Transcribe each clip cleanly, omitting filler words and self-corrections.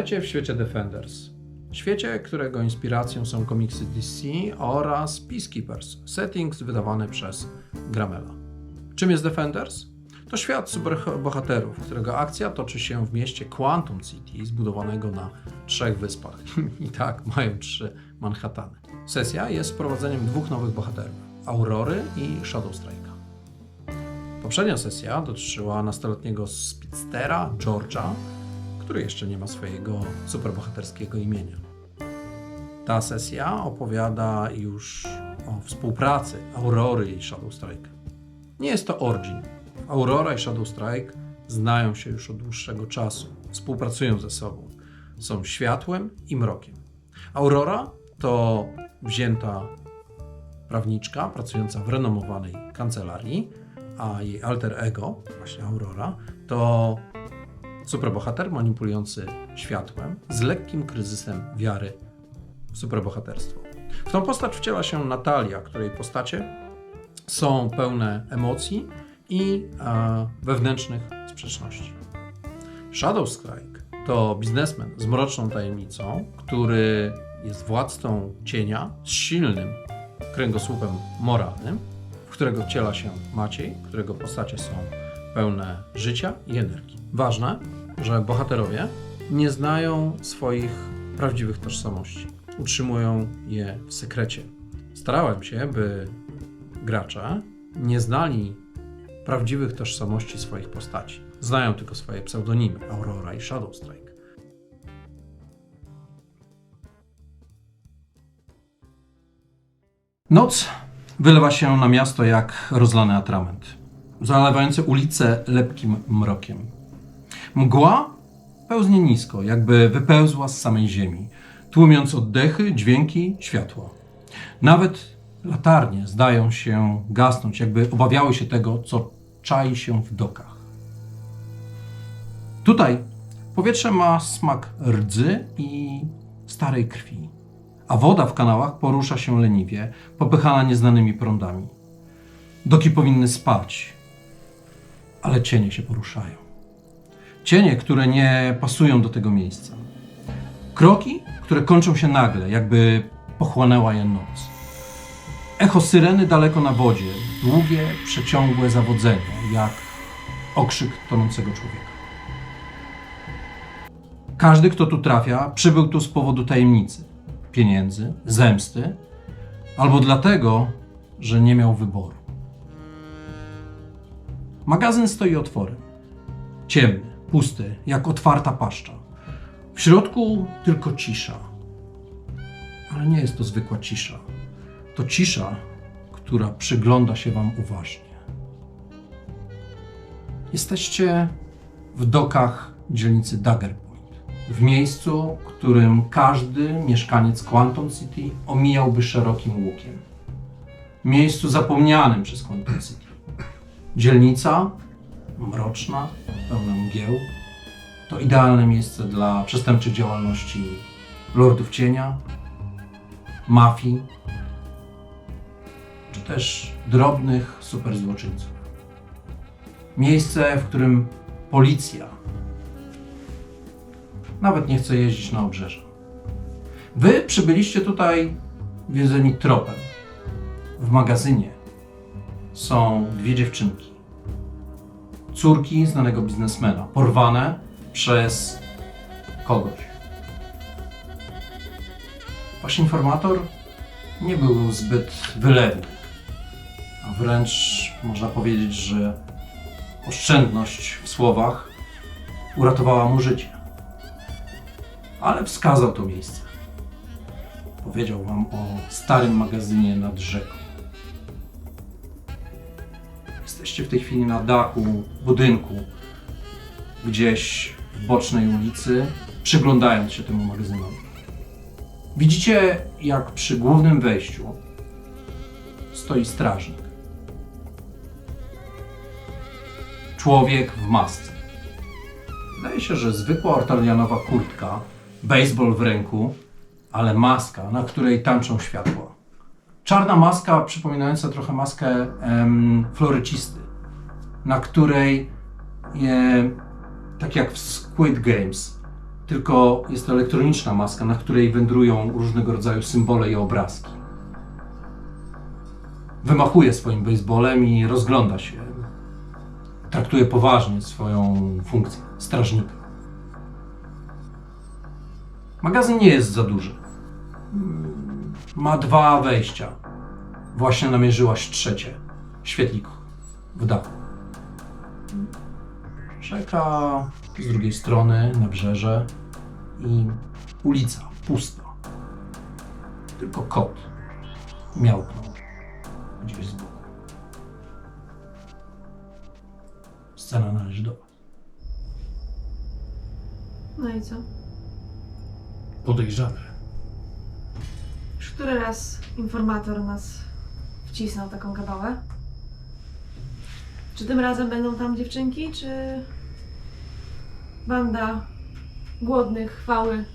Witajcie w świecie Defenders. Świecie, którego inspiracją są komiksy DC oraz Peacekeepers, settings wydawany przez Gramela. Czym jest Defenders? To świat superbohaterów, którego akcja toczy się w mieście Quantum City, zbudowanego na 3 wyspach. I tak, mają 3 Manhattany. Sesja jest wprowadzeniem 2 nowych bohaterów, Aurory i Shadowstrike'a. Poprzednia sesja dotyczyła nastoletniego speedstera George'a, który jeszcze nie ma swojego superbohaterskiego imienia. Ta sesja opowiada już o współpracy Aurory i Shadowstrike'a. Nie jest to origin. Aurora i Shadowstrike znają się już od dłuższego czasu, współpracują ze sobą, są światłem i mrokiem. Aurora to wzięta prawniczka pracująca w renomowanej kancelarii, a jej alter ego, właśnie Aurora, to superbohater manipulujący światłem z lekkim kryzysem wiary w superbohaterstwo. W tą postać wciela się Natalia, której postacie są pełne emocji i wewnętrznych sprzeczności. Shadowstrike to biznesmen z mroczną tajemnicą, który jest władcą cienia z silnym kręgosłupem moralnym, w którego wciela się Maciej, którego postacie są pełne życia i energii. Ważne, że bohaterowie nie znają swoich prawdziwych tożsamości. Utrzymują je w sekrecie. Starałem się, by gracze nie znali prawdziwych tożsamości swoich postaci. Znają tylko swoje pseudonimy, Aurora i Shadowstrike. Noc wylewa się na miasto jak rozlany atrament, zalewający ulice lepkim mrokiem. Mgła pełznie nisko, jakby wypełzła z samej ziemi, tłumiąc oddechy, dźwięki, światło. Nawet latarnie zdają się gasnąć, jakby obawiały się tego, co czai się w dokach. Tutaj powietrze ma smak rdzy i starej krwi, a woda w kanałach porusza się leniwie, popychana nieznanymi prądami. Doki powinny spać, ale cienie się poruszają. Cienie, które nie pasują do tego miejsca. Kroki, które kończą się nagle, jakby pochłonęła je noc. Echo syreny daleko na wodzie, długie, przeciągłe zawodzenie, jak okrzyk tonącego człowieka. Każdy, kto tu trafia, przybył tu z powodu tajemnicy, pieniędzy, zemsty, albo dlatego, że nie miał wyboru. Magazyn stoi otworem. Ciemny, pusty, jak otwarta paszcza. W środku tylko cisza. Ale nie jest to zwykła cisza. To cisza, która przygląda się wam uważnie. Jesteście w dokach dzielnicy Dagger Point. W miejscu, którym każdy mieszkaniec Quantum City omijałby szerokim łukiem. Miejscu zapomnianym przez Quantum City. Dzielnica mroczna, pełna mgieł. To idealne miejsce dla przestępczej działalności Lordów Cienia, mafii, czy też drobnych superzłoczyńców. Miejsce, w którym policja nawet nie chce jeździć na obrzeża. Wy przybyliście tutaj wiedzeni tropem. W magazynie są 2 dziewczynki. Córki znanego biznesmena, porwane przez kogoś. Wasz informator nie był zbyt wylewny, a wręcz można powiedzieć, że oszczędność w słowach uratowała mu życie. Ale wskazał to miejsce. Powiedział wam o starym magazynie nad rzeką. Jesteście w tej chwili na dachu budynku, gdzieś w bocznej ulicy, przyglądając się temu magazynowi. Widzicie, jak przy głównym wejściu stoi strażnik. Człowiek w masce. Wydaje się, że zwykła ortalianowa kurtka, baseball w ręku, ale maska, na której tańczą światła. Czarna maska przypominająca trochę maskę florycisty, na której, tak jak w Squid Games, tylko jest to elektroniczna maska, na której wędrują różnego rodzaju symbole i obrazki. Wymachuje swoim baseballem i rozgląda się. Traktuje poważnie swoją funkcję strażnika. Magazyn nie jest za duży. Ma 2 wejścia. Właśnie namierzyłaś 3. Świetlik w dachu. Czeka z drugiej strony nabrzeże i ulica pusta. Tylko kot miałknął gdzieś z boku. Scena należy do was. No i co? Podejrzane. Już który raz informator nas wcisnął taką kabałę? Czy tym razem będą tam dziewczynki, czy banda głodnych chwały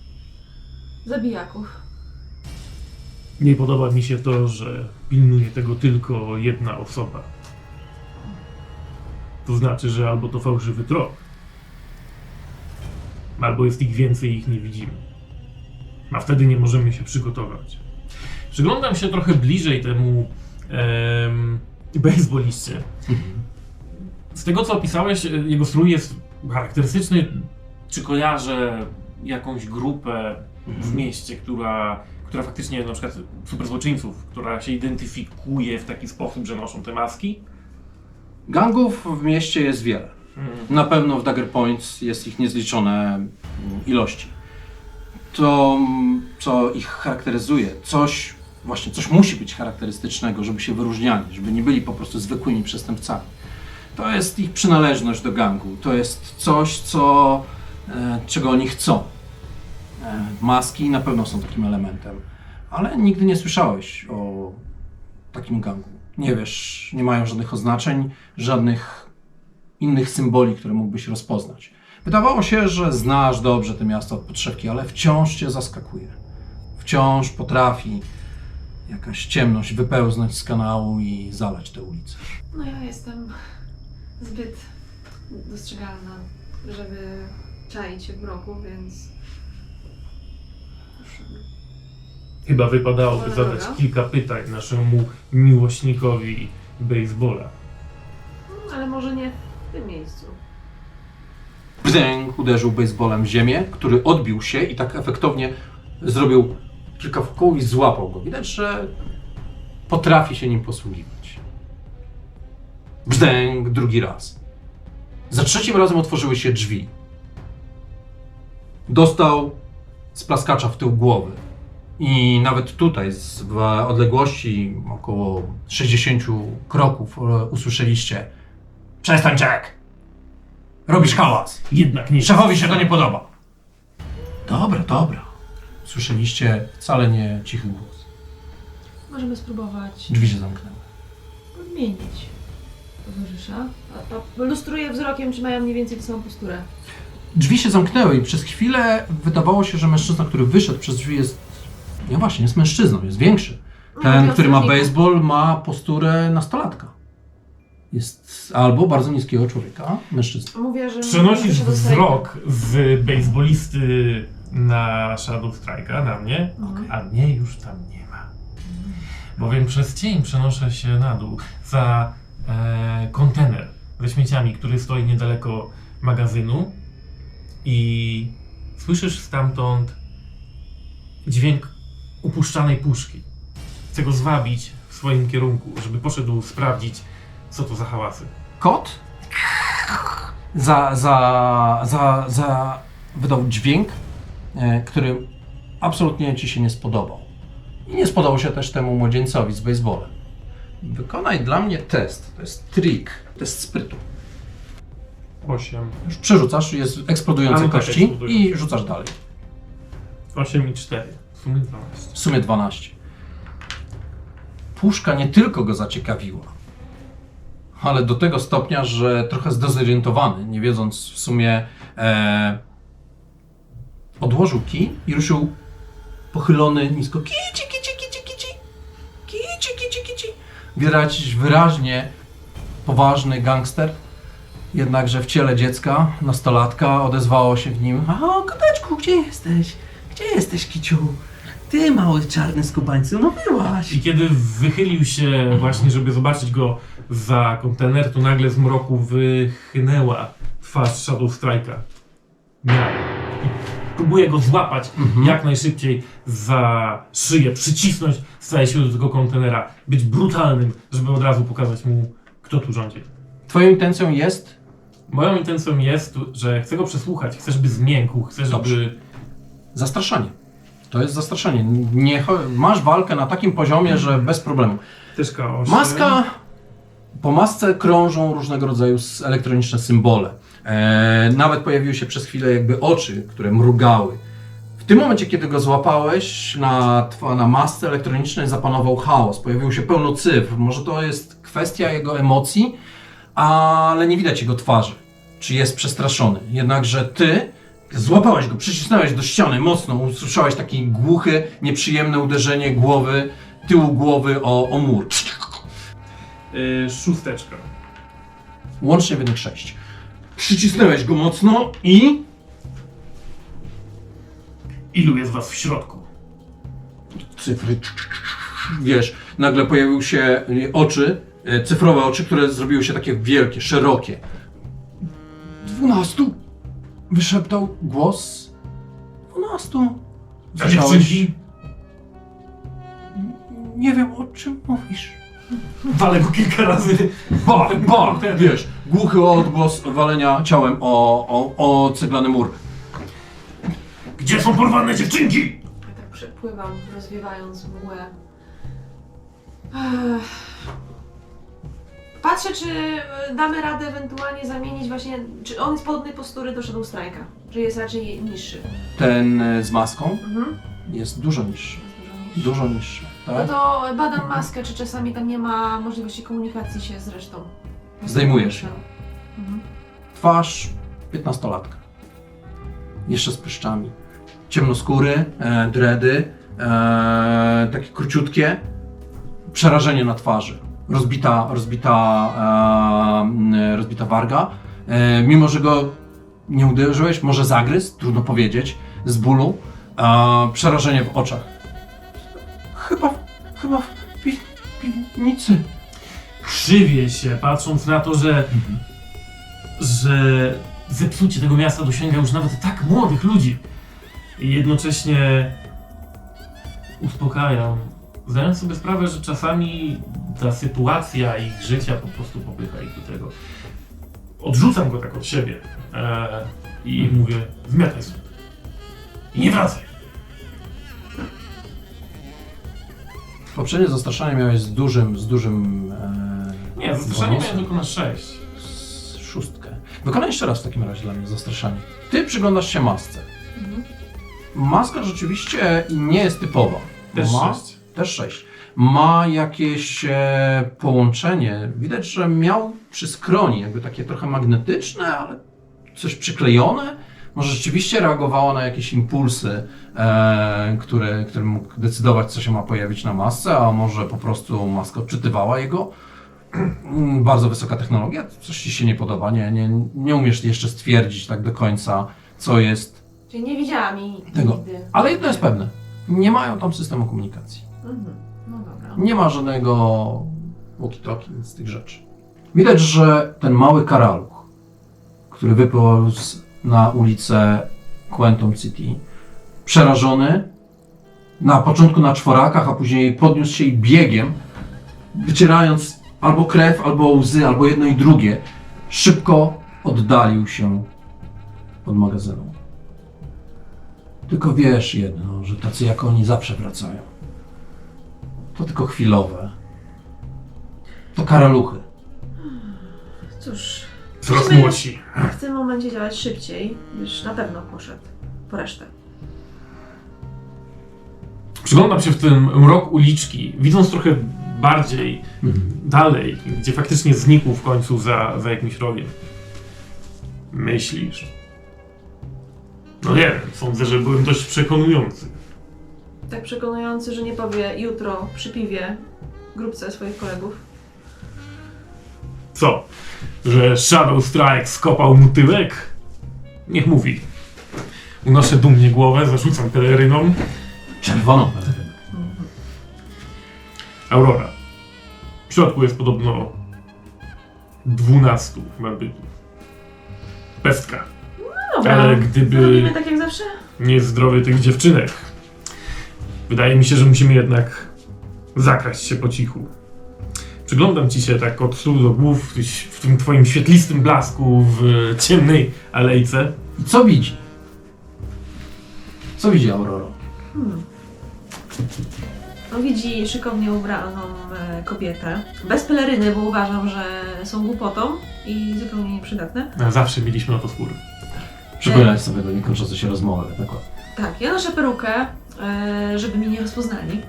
zabijaków? Nie podoba mi się to, że pilnuje tego tylko jedna osoba. To znaczy, że albo to fałszywy trop, albo jest ich więcej i ich nie widzimy. A wtedy nie możemy się przygotować. Przyglądam się trochę bliżej temu bejsboliście. Z tego, co opisałeś, jego strój jest charakterystyczny. Czy kojarzę jakąś grupę w mieście, która faktycznie, na przykład superzłoczyńców, która się identyfikuje w taki sposób, że noszą te maski? Gangów w mieście jest wiele. Na pewno w Dagger Point jest ich niezliczone ilości. To, co ich charakteryzuje, coś musi być charakterystycznego, żeby się wyróżniali, żeby nie byli po prostu zwykłymi przestępcami. To jest ich przynależność do gangu. To jest coś, czego oni chcą. Maski na pewno są takim elementem, ale nigdy nie słyszałeś o takim gangu. Nie wiesz, nie mają żadnych oznaczeń, żadnych innych symboli, które mógłbyś rozpoznać. Wydawało się, że znasz dobrze to miasto od podszewki, ale wciąż cię zaskakuje. Wciąż potrafi jakaś ciemność wypełznąć z kanału i zalać tę ulicę. No ja jestem zbyt dostrzegalna, żeby czaić się w mroku, więc... Chyba wypadałoby Wolna zadać droga. kilka pytań naszemu miłośnikowi baseballa. Ale może nie w tym miejscu. Brzdęk uderzył baseballem w ziemię, który odbił się i tak efektownie zrobił kilka wokół i złapał go. Widać, że potrafi się nim posługiwać. Brzdęk drugi raz. Za 3. razem otworzyły się drzwi. Dostał z plaskacza w tył głowy. I nawet tutaj, w odległości około 60 kroków, usłyszeliście: przestań, Jack! Robisz hałas! Jednak nie. Szefowi się to nie podoba! Dobra. Słyszeliście wcale nie cichy głos. Możemy spróbować Drzwi się zamknęły. odmienić towarzysza. Lustruję wzrokiem, czy mają mniej więcej tę samą posturę. Drzwi się zamknęły i przez chwilę wydawało się, że mężczyzna, który wyszedł przez drzwi jest... Nie właśnie, jest mężczyzną, jest większy. Ten, który ma baseball, ma posturę nastolatka. Jest albo bardzo niskiego człowieka, mężczyzna. Mówię, że... Przenosisz muszę do wzrok z baseballisty na Shadow Strike'a, na mnie, a mnie już tam nie ma. Bowiem przez cień przenoszę się na dół za kontener ze śmieciami, który stoi niedaleko magazynu i słyszysz stamtąd dźwięk upuszczanej puszki. Chcę go zwabić w swoim kierunku, żeby poszedł sprawdzić, co to za hałasy. Kot wydał dźwięk, który absolutnie ci się nie spodobał. I nie spodobał się też temu młodzieńcowi z baseballem. Wykonaj dla mnie test. To jest trik. Test sprytu. 8. Już przerzucasz, jest eksplodujące tak, kości eksplodujące. i rzucasz dalej. 8 i 4. W sumie 12. W sumie 12. Puszka nie tylko go zaciekawiła, ale do tego stopnia, że trochę zdezorientowany, nie wiedząc w sumie, odłożył kij i ruszył pochylony nisko. Kici. Widać wyraźnie poważny gangster Jednakże w ciele dziecka, nastolatka, odezwało się w nim: O, koteczku, gdzie jesteś? Gdzie jesteś, kiciu? Ty, mały czarny skubańcu, no byłaś. I kiedy wychylił się właśnie, żeby zobaczyć go za kontener, to nagle z mroku wychynęła twarz Shadow Strike'a. Miał. I próbuje go złapać jak najszybciej za szyję, przycisnąć z całej siły do tego kontenera, być brutalnym, żeby od razu pokazać mu, kto tu rządzi. Twoją intencją jest? Moją intencją jest, że chcę go przesłuchać, chcę, żeby zmiękł, chcę, Dobrze. żeby... Zastraszanie. To jest zastraszanie. Masz walkę na takim poziomie, że bez problemu. Też chaos. Maska... Po masce krążą różnego rodzaju elektroniczne symbole. Nawet pojawiły się przez chwilę jakby oczy, które mrugały. W tym momencie, kiedy go złapałeś, na masce elektronicznej zapanował chaos. Pojawiło się pełno cyfr. Może to jest kwestia jego emocji, ale nie widać jego twarzy. Czy jest przestraszony. Jednakże ty złapałeś go, przycisnąłeś do ściany mocno, usłyszałeś takie głuche, nieprzyjemne uderzenie głowy, tyłu głowy o mur. 6. Łącznie wynik 6. Przycisnąłeś go mocno i... Ilu jest was w środku? Cyfry... Wiesz, nagle pojawiły się oczy, cyfrowe oczy, które zrobiły się takie wielkie, szerokie. 12? Wyszeptał głos. 12. A dziewczynki? Nie wiem, o czym mówisz. Walę go kilka razy. Bach, wiesz, głuchy odgłos walenia ciałem o ceglany mur. Gdzie są porwane dziewczynki? Ja tak przepływam, rozwiewając mgłę. Patrzę, czy damy radę ewentualnie zamienić właśnie, czy on jest podobnej postury do Shadow Strike'a, czy jest raczej niższy. Ten z maską Mhm. jest dużo niższy. Jest dużo niższy. Dużo niższy, No tak? to badam maskę, czy czasami tam nie ma możliwości komunikacji się z resztą. Zdejmujesz ją. Mhm. Twarz 15-latka. Jeszcze z pryszczami. Ciemnoskóry, dready, takie króciutkie. Przerażenie na twarzy. Rozbita warga. Mimo, że go nie uderzyłeś, może zagryzł, trudno powiedzieć, z bólu. Przerażenie w oczach. Chyba w piwnicy. Krzywie się, patrząc na to, że zepsucie tego miasta dosięga już nawet tak młodych ludzi. I jednocześnie uspokajam, zdając sobie sprawę, że czasami ta sytuacja ich życia po prostu popycha ich do tego. Odrzucam go tak od siebie i mówię: zmiataj stąd. I nie wracaj. Poprzednie zastraszanie miałeś z dużym Nie, zastraszanie bonusem. miałem tylko na 6. 6. Wykonaj jeszcze raz w takim razie dla mnie zastraszanie. Ty przyglądasz się masce. Mhm. Maska rzeczywiście nie jest typowa. Też Ma 6. Też 6. Ma jakieś połączenie. Widać, że miał przy skroni jakby takie trochę magnetyczne, ale coś przyklejone. Może rzeczywiście reagowała na jakieś impulsy, które mógł decydować, co się ma pojawić na masce, a może po prostu maska odczytywała jego. Bardzo wysoka technologia, coś ci się nie podoba, nie umiesz jeszcze stwierdzić tak do końca, co jest Czyli nie widziałam jej tego. nigdy. Ale jedno jest pewne, nie mają tam systemu komunikacji. Mhm. No dobra. Nie ma żadnego walkie-talkie, nic z tych rzeczy. Widać, że ten mały karaluch, który wypływał na ulicę Quantum City, przerażony, na początku na czworakach, a później podniósł się i biegiem, wycierając albo krew, albo łzy, albo jedno i drugie, szybko oddalił się od magazynu. Tylko wiesz jedno, że tacy jak oni zawsze wracają. To tylko chwilowe. To karaluchy. Cóż, Coraz musimy młodsi. w tym momencie działać szybciej, już na pewno poszedł po resztę. Przyglądam się w tym mrok uliczki, widząc trochę bardziej dalej, gdzie faktycznie znikł w końcu za jakimś rogiem. Myślisz? No nie wiem, sądzę, że byłem dość przekonujący. Tak przekonujący, że nie powie jutro przy piwie grupce swoich kolegów. Co? Że Shadow Strike skopał mu tyłek? Niech mówi. Unoszę dumnie głowę, zarzucam peleryną. Czerwoną pelerynę. Aurora. W środku jest podobno 12 bandytów. Pestka. Dobra, Ale gdyby zrobimy tak jak zawsze? nie zdrowie tych dziewczynek, wydaje mi się, że musimy jednak zakraść się po cichu. Przyglądam ci się tak od stóp do głów w tym twoim świetlistym blasku w ciemnej alejce. I co widzi? Co widzi Aurora? On widzi szykownie ubraną kobietę. Bez peleryny, bo uważam, że są głupotą i zupełnie nieprzydatne. Zawsze mieliśmy o to spór. Przypominać sobie do niekończącej się rozmowy. Dokładnie. Tak, ja noszę perukę, żeby mnie nie rozpoznali.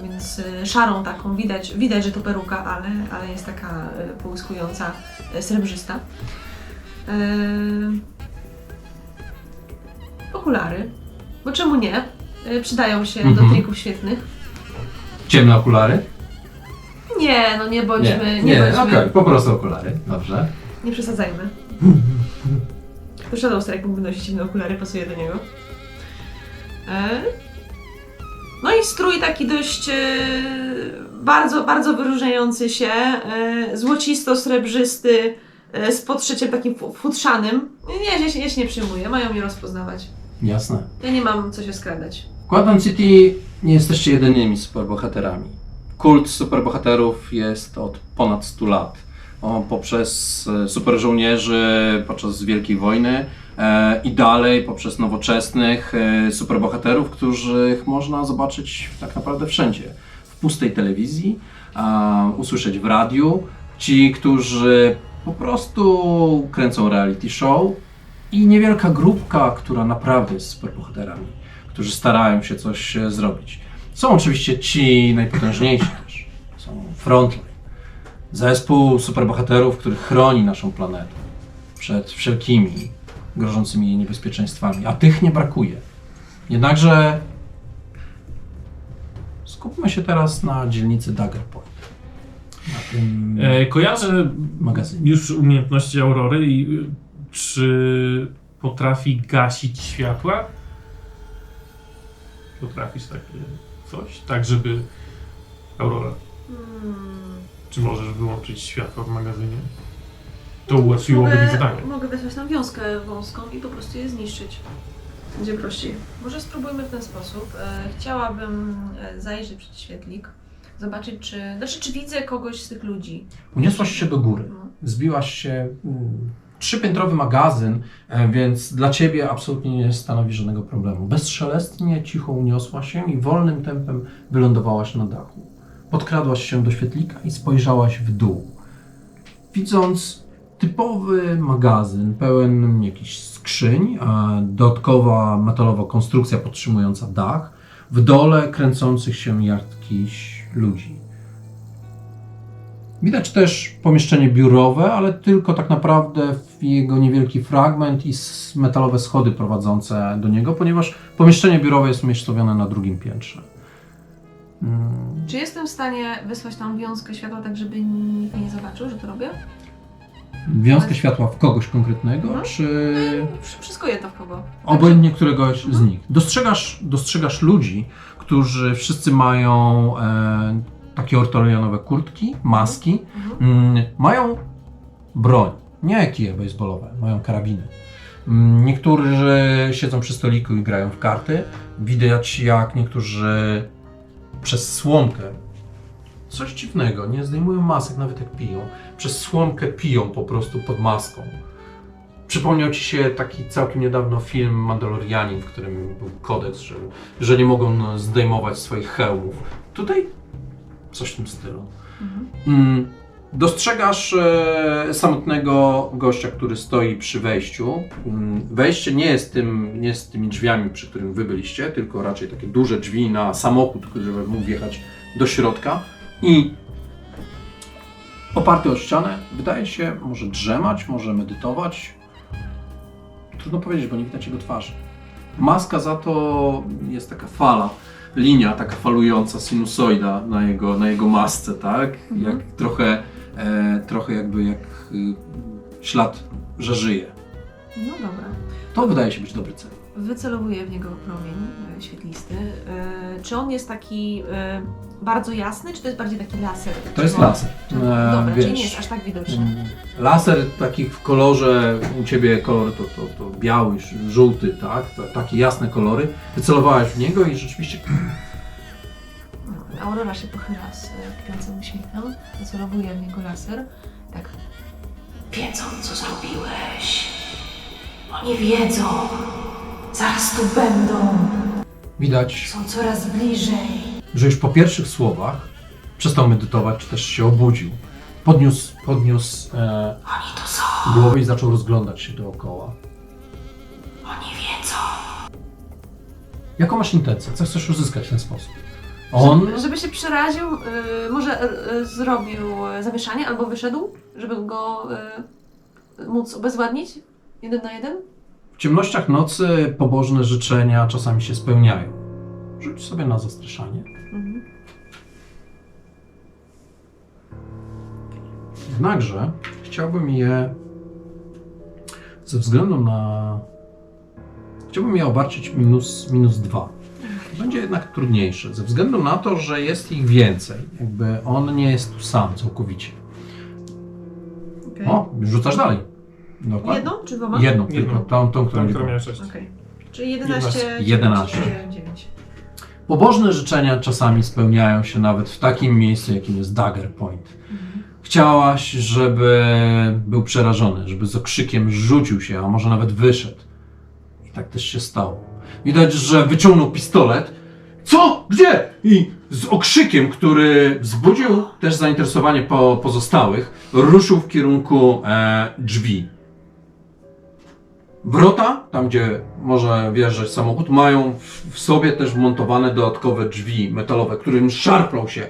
Więc szarą taką, widać, że to peruka, ale jest taka połyskująca, srebrzysta. Okulary, bo czemu nie? Przydają się do trików świetnych. Ciemne okulary? Nie, no nie bądźmy, Okej, po prostu okulary. Dobrze. nie przesadzajmy. To Shadow Strike mógłby nosić ciemne okulary, pasuje do niego. No i strój taki dość bardzo, bardzo wyróżniający się, złocisto-srebrzysty, z podszyciem takim futrzanym. Ja się nie przyjmuję, mają mnie rozpoznawać. Jasne. Ja nie mam co się skradać. W Gotham City nie jesteście jedynymi superbohaterami. Kult superbohaterów jest od ponad 100 lat. Poprzez superżołnierzy podczas Wielkiej Wojny i dalej poprzez nowoczesnych superbohaterów, których można zobaczyć tak naprawdę wszędzie. W pustej telewizji, usłyszeć w radiu. Ci, którzy po prostu kręcą reality show i niewielka grupka, która naprawdę jest superbohaterami, którzy starają się coś zrobić. Są oczywiście ci najpotężniejsi też. Są Frontline. Zespół superbohaterów, który chroni naszą planetę przed wszelkimi grożącymi jej niebezpieczeństwami, a tych nie brakuje. Jednakże skupmy się teraz na dzielnicy Dagger Point. Na tym Kojarzę magazynie. już umiejętności Aurory i czy potrafi gasić światła? Potrafisz takie coś? Tak, żeby... Aurora, czy możesz wyłączyć światła w magazynie? To ułatwiłoby mi zadanie. Mogę wysłać nam wiązkę wąską i po prostu je zniszczyć. Będzie prościej. Może spróbujmy w ten sposób. Chciałabym zajrzeć przed świetlik, zobaczyć, czy widzę kogoś z tych ludzi. Uniosłaś się do góry. No. Wzbiłaś się. 3-piętrowy magazyn, więc dla ciebie absolutnie nie stanowi żadnego problemu. Bezszelestnie, cicho uniosła się i wolnym tempem wylądowałaś na dachu. Podkradłaś się do świetlika i spojrzałaś w dół. Widząc typowy magazyn pełen jakichś skrzyń, dodatkowa metalowa konstrukcja podtrzymująca dach, w dole kręcących się jakichś ludzi. Widać też pomieszczenie biurowe, ale tylko tak naprawdę w jego niewielki fragment i metalowe schody prowadzące do niego, ponieważ pomieszczenie biurowe jest umiejscowione na drugim piętrze. Czy jestem w stanie wysłać tam wiązkę światła, tak żeby nikt nie zobaczył, że to robię? Wiązkę światła w kogoś konkretnego, Mhm. czy Wszystko jedno w kogo. obojętnie któregoś z nich? Dostrzegasz ludzi, którzy wszyscy mają takie ortolionowe kurtki, maski, mają broń, nie kije baseballowe, mają karabiny. Niektórzy siedzą przy stoliku i grają w karty. Widać, jak niektórzy przez słomkę, coś dziwnego, nie zdejmują masek nawet jak piją, przez słomkę piją po prostu pod maską. Przypomniał ci się taki całkiem niedawno film Mandalorianin, w którym był kodeks, że nie mogą zdejmować swoich hełmów. Tutaj coś w tym stylu. Dostrzegasz samotnego gościa, który stoi przy wejściu. Wejście nie jest tymi drzwiami, przy którym wy byliście, tylko raczej takie duże drzwi na samochód, który mógł wjechać do środka. I oparty o ścianę, wydaje się, może drzemać, może medytować. Trudno powiedzieć, bo nie widać jego twarzy. Maska za to jest taka fala, linia taka falująca, sinusoida na jego masce, tak? Jak trochę trochę jakby jak ślad, że żyje. No dobra. To wydaje się być dobry cel. Wycelowuję w niego promień świetlisty. Czy on jest taki bardzo jasny, czy to jest bardziej taki laser? To jest laser. Dobra, Wiesz, czyli nie jest aż tak widoczny. Laser taki w kolorze, u Ciebie kolor to biały, żółty, tak? Takie jasne kolory. Wycelowałeś w niego i rzeczywiście... Aurora się pochyla z kręcym uśmiechem, wycelowuje w niego laser. Tak. Wiedzą, co zrobiłeś. Oni wiedzą. Zaraz tu będą. Widać, Są coraz bliżej. że już po pierwszych słowach przestał medytować, czy też się obudził. Podniósł Oni to są. głowę i zaczął rozglądać się dookoła. Oni wiedzą. Jaką masz intencję? Co chcesz uzyskać w ten sposób? On... Żeby się przeraził, może zrobił zamieszanie albo wyszedł, żeby go móc obezwładnić 1 na 1? W ciemnościach nocy pobożne życzenia czasami się spełniają. Rzuć sobie na zastraszanie. Mhm. Jednakże chciałbym je ze względu na... Chciałbym je obarczyć minus 2. Będzie jednak trudniejsze, ze względu na to, że jest ich więcej. Jakby on nie jest tu sam całkowicie. Okay. O, rzucasz dalej. Dokładnie. Jedną czy dwoma? Jedną tylko, Jedną. tą, którą nie Która było. miała 6. Okej. Czyli 11, 11. 9. Pobożne życzenia czasami spełniają się nawet w takim miejscu, jakim jest Dagger Point. Chciałaś, żeby był przerażony, żeby z okrzykiem rzucił się, a może nawet wyszedł. I tak też się stało. Widać, że wyciągnął pistolet. Co? Gdzie? I z okrzykiem, który wzbudził też zainteresowanie pozostałych, ruszył w kierunku drzwi. Wrota, tam gdzie może wjeżdżać samochód, mają w sobie też wmontowane dodatkowe drzwi metalowe, którym szarpną się.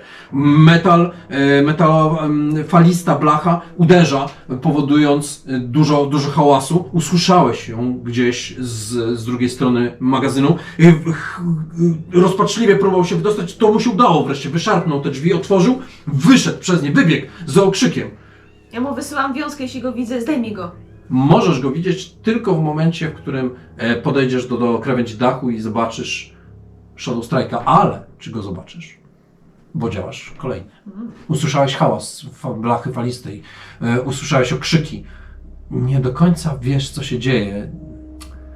Falista blacha uderza, powodując dużo hałasu. Usłyszałeś ją gdzieś z drugiej strony magazynu. Rozpaczliwie próbował się wydostać, to mu się udało wreszcie. Wyszarpnął te drzwi, otworzył, wyszedł przez nie, wybiegł z okrzykiem. Ja mu wysyłam wiązkę, jeśli go widzę, zdejmij go. Możesz go widzieć tylko w momencie, w którym podejdziesz do krawędzi dachu i zobaczysz Shadow Strike'a, ale czy go zobaczysz? Bo działasz kolejny. Usłyszałeś hałas blachy falistej, usłyszałeś okrzyki. Nie do końca wiesz, co się dzieje.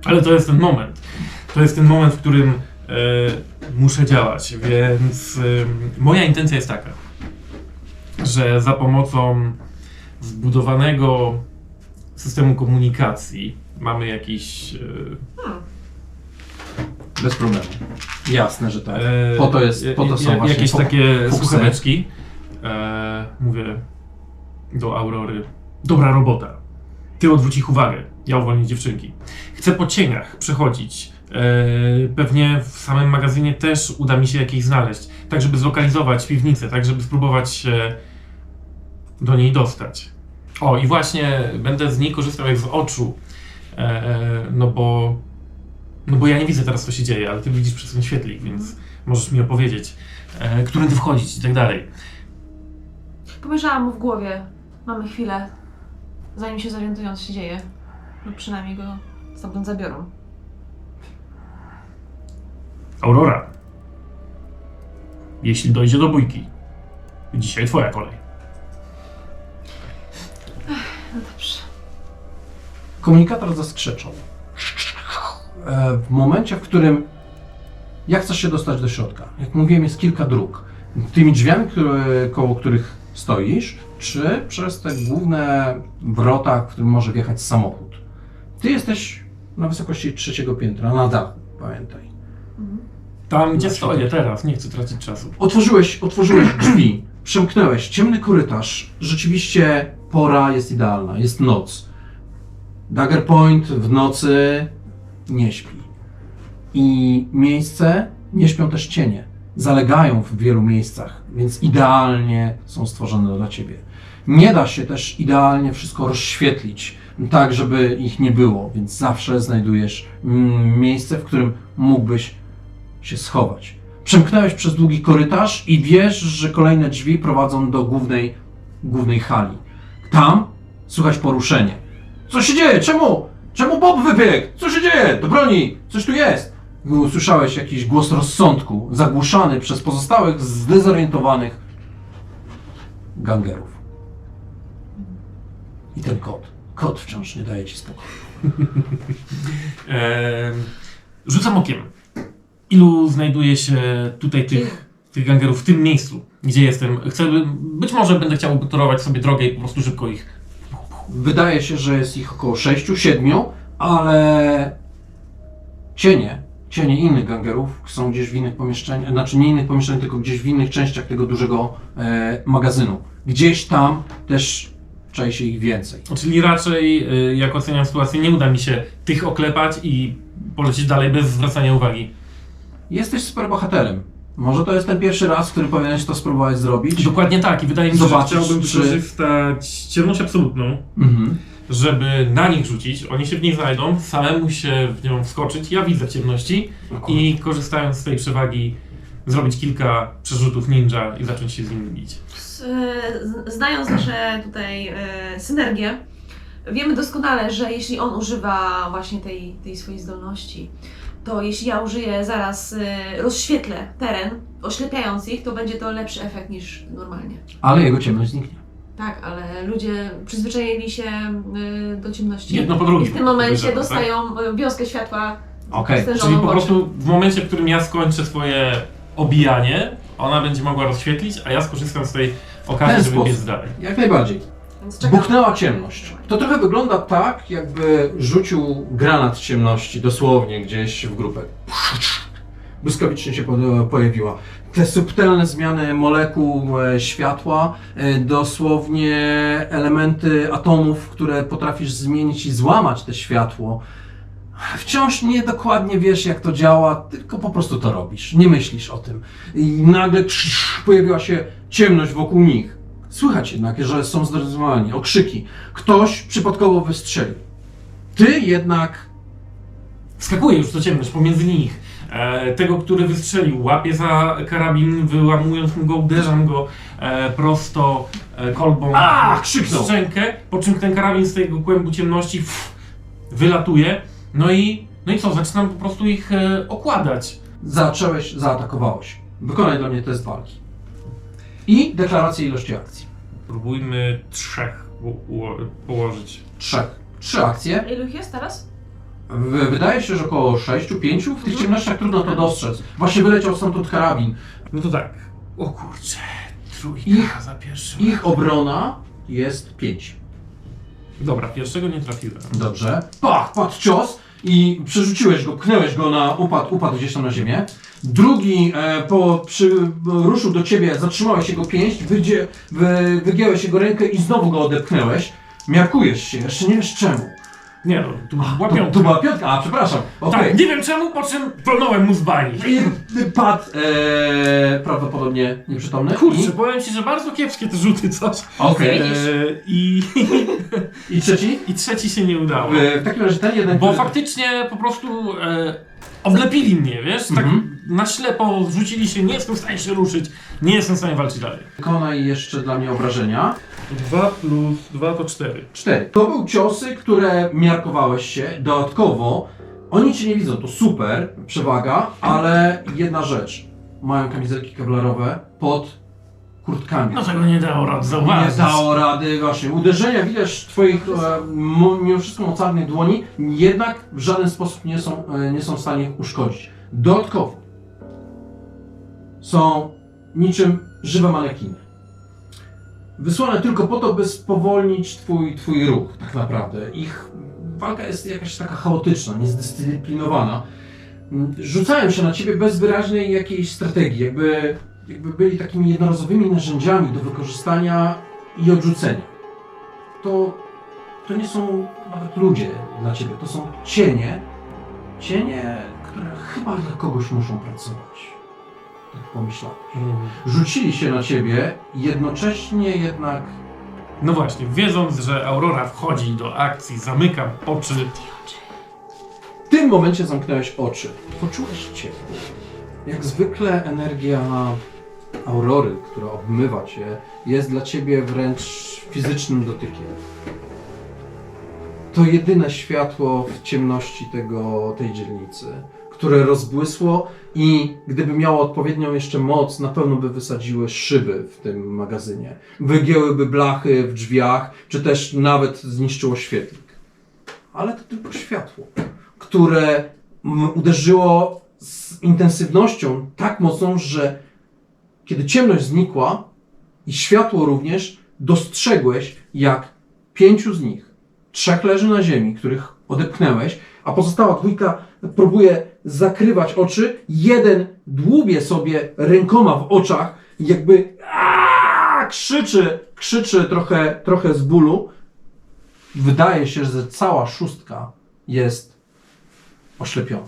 Ale to jest ten moment. To jest ten moment, w którym muszę działać, więc moja intencja jest taka, że za pomocą zbudowanego systemu komunikacji mamy jakiś... Bez problemu. Jasne, że tak. Po to są właśnie jakieś takie fuksy. słuchaweczki. Mówię do Aurory. Dobra robota. Ty odwróć ich uwagę. Ja uwolnię dziewczynki. Chcę po cieniach przechodzić. Pewnie w samym magazynie też uda mi się jakieś znaleźć. Tak, żeby zlokalizować piwnicę. Tak, żeby spróbować się do niej dostać. O, i właśnie będę z niej korzystał jak z oczu. No bo ja nie widzę teraz, co się dzieje, ale ty widzisz przez ten świetlik, więc możesz mi opowiedzieć, którędy wchodzić i tak dalej. Pomyślałam mu w głowie. Mamy chwilę, zanim się zorientują, co się dzieje. Lub przynajmniej go stamtąd zabiorą. Aurora, jeśli dojdzie do bójki, dzisiaj twoja kolej. No dobrze. Komunikator zaskrzeczał. W momencie, w którym jak chcesz się dostać do środka? Jak mówiłem, jest kilka dróg. Tymi drzwiami, koło których stoisz, czy przez te główne wrota, w którym może wjechać samochód. Ty jesteś na wysokości 3. piętra, na dachu, pamiętaj. Tam, gdzie stoję teraz, nie chcę tracić czasu. Otworzyłeś drzwi, przemknąłeś, ciemny korytarz. Rzeczywiście pora jest idealna, jest noc. Dagger Point w nocy nie śpi. I miejsce, nie śpią też cienie. Zalegają w wielu miejscach, więc idealnie są stworzone dla ciebie. Nie da się też idealnie wszystko rozświetlić, tak żeby ich nie było, więc zawsze znajdujesz miejsce, w którym mógłbyś się schować. Przemknąłeś przez długi korytarz i wiesz, że kolejne drzwi prowadzą do głównej głównej hali. Tam słychać poruszenie. Co się dzieje? Czemu? Czemu Bob wybiegł? Co się dzieje? Do broni! Coś tu jest! Usłyszałeś jakiś głos rozsądku, zagłuszany przez pozostałych zdezorientowanych gangerów. I ten kot. Kot wciąż nie daje ci spokoju. Rzucam okiem. Ilu znajduje się tutaj tych gangerów w tym miejscu, gdzie jestem? Być może będę chciał torować sobie drogę i po prostu szybko ich... Wydaje się, że jest ich około 6-7, ale cienie innych gangerów są gdzieś w innych pomieszczeniach, znaczy nie innych pomieszczeniach, tylko gdzieś w innych częściach tego dużego magazynu. Gdzieś tam też czai się ich więcej. Czyli raczej, jak oceniam sytuację, nie uda mi się tych oklepać i polecieć dalej bez zwracania uwagi. Jesteś super bohaterem. Może to jest ten pierwszy raz, w którym powinieneś to spróbować zrobić. Dokładnie tak i wydaje mi się, Zobaczysz, że chciałbym czy- wykorzystać ciemność absolutną, żeby na nich rzucić, oni się w nich znajdą, samemu się w nią wskoczyć, ja widzę w ciemności i korzystając z tej przewagi zrobić kilka przerzutów ninja i zacząć się z nimi bić. Znając nasze tutaj synergię, wiemy doskonale, że jeśli on używa właśnie tej swojej zdolności, to jeśli ja użyję zaraz, rozświetlę teren, oślepiając ich, to będzie to lepszy efekt niż normalnie. Ale jego ciemność zniknie. Tak, ale ludzie przyzwyczaili się do ciemności. Jedno po drugim. I w tym momencie Wygląda, dostają wiązkę światła Okej. stężoną Czyli po w oczy. prostu w momencie, w którym ja skończę swoje obijanie, ona będzie mogła rozświetlić, a ja skorzystam z tej okazji, Ten żeby sposób. biec dalej. Jak najbardziej. Więc czekam. Buchnęła ciemność. To trochę wygląda tak, jakby rzucił granat ciemności dosłownie gdzieś w grupę. Błyskawicznie się pojawiła. Te subtelne zmiany molekuł światła, dosłownie elementy atomów, które potrafisz zmienić i złamać te światło. Wciąż nie dokładnie wiesz, jak to działa, tylko po prostu to robisz. Nie myślisz o tym. I nagle pojawiła się ciemność wokół nich. Słychać jednak, że są zdenerwowani, okrzyki. Ktoś przypadkowo wystrzelił. Ty jednak... Wskakuję już w to ciemność pomiędzy nich. Tego, który wystrzelił, łapię za karabin, wyłamując mu go, uderzam go prosto kolbą w Krzyknął! szczękę, po czym ten karabin z tego kłębu ciemności wylatuje. No i co, zaczynam po prostu ich okładać. Zaatakowałeś. Wykonaj dla mnie test walki. I deklarację ilości akcji. Próbujmy 3 położyć. 3 akcje. Ilu ich jest teraz? Wydaje się, że około 6-5. W tych ciemnościach trudno to dostrzec. Właśnie wyleciał stamtąd karabin. No to tak. O kurczę, trójka Ich- za pierwszym. Ich obrona jest 5. Dobra, pierwszego nie trafiłem. Dobrze. Pach, padł cios i przerzuciłeś go, pchnęłeś go na upadł gdzieś tam na ziemię. Drugi ruszył do ciebie, zatrzymałeś jego pięść, wygięłeś jego rękę i znowu go odepchnęłeś. Miarkujesz się, jeszcze nie wiesz czemu. Nie no, tu była piątka. To była piątka, a przepraszam. Okej. Tak, nie wiem czemu, po czym walnąłem mu z bani. I padł prawdopodobnie nieprzytomny. Kurczę, powiem ci, że bardzo kiepskie te rzuty, coś. Okej. I trzeci? I trzeci się nie udało. W takim razie ten jeden, Bo który- faktycznie po prostu oblepili mnie, wiesz? Tak na ślepo rzucili się, nie jestem w stanie się ruszyć, nie jestem w stanie walczyć dalej. Wykonaj jeszcze dla mnie obrażenia. 2 plus 2 to 4. 4. To były ciosy, które miarkowałeś się. Dodatkowo, oni cię nie widzą, to super, przewaga, ale jedna rzecz. Mają kamizelki kevlarowe pod kurtkami. No tego nie dało rad zauważyć. Nie dało rady, właśnie. Uderzenia widać twoich mimo wszystko mocarnych dłoni, jednak w żaden sposób nie są w stanie ich uszkodzić. Dodatkowo są niczym żywe manekiny. Wysłane tylko po to, by spowolnić twój ruch, tak naprawdę. Ich walka jest jakaś taka chaotyczna, niezdyscyplinowana. Rzucają się na ciebie bez wyraźnej jakiejś strategii, jakby byli takimi jednorazowymi narzędziami do wykorzystania i odrzucenia. To nie są nawet ludzie dla ciebie, to są cienie, które chyba dla kogoś muszą pracować. Tak pomyślałeś. Rzucili się na ciebie, jednocześnie jednak... No właśnie, wiedząc, że Aurora wchodzi do akcji, zamykam oczy. W tym momencie zamknąłeś oczy. Poczułeś ciepło. Jak zwykle energia aurory, która obmywa cię, jest dla ciebie wręcz fizycznym dotykiem. To jedyne światło w ciemności tej dzielnicy, które rozbłysło i gdyby miało odpowiednią jeszcze moc, na pewno by wysadziły szyby w tym magazynie. Wygięłyby blachy w drzwiach, czy też nawet zniszczyło świetlik. Ale to tylko światło, które uderzyło z intensywnością tak mocną, że kiedy ciemność znikła i światło również, dostrzegłeś, jak 5 z nich, 3 leży na ziemi, których odepchnęłeś, a pozostała 2 próbuje zakrywać oczy, 1 dłubie sobie rękoma w oczach, jakby krzyczy trochę z bólu. Wydaje się, że cała 6 jest oślepiona.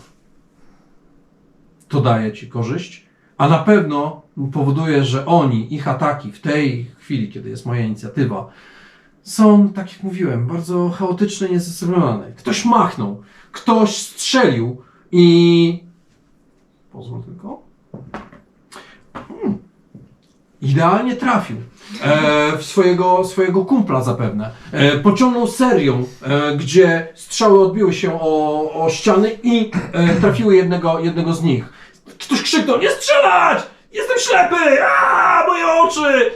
To daje ci korzyść, a na pewno powoduje, że ich ataki w tej chwili, kiedy jest moja inicjatywa, są, tak jak mówiłem, bardzo chaotyczne, niezdecydowalne. Ktoś machnął, ktoś strzelił i... Pozwól tylko. Idealnie trafił. W swojego kumpla zapewne. Pociągnął serią, gdzie strzały odbiły się o ściany i trafiły jednego z nich. Ktoś krzyknął: nie strzelać! Jestem ślepy! Moje oczy!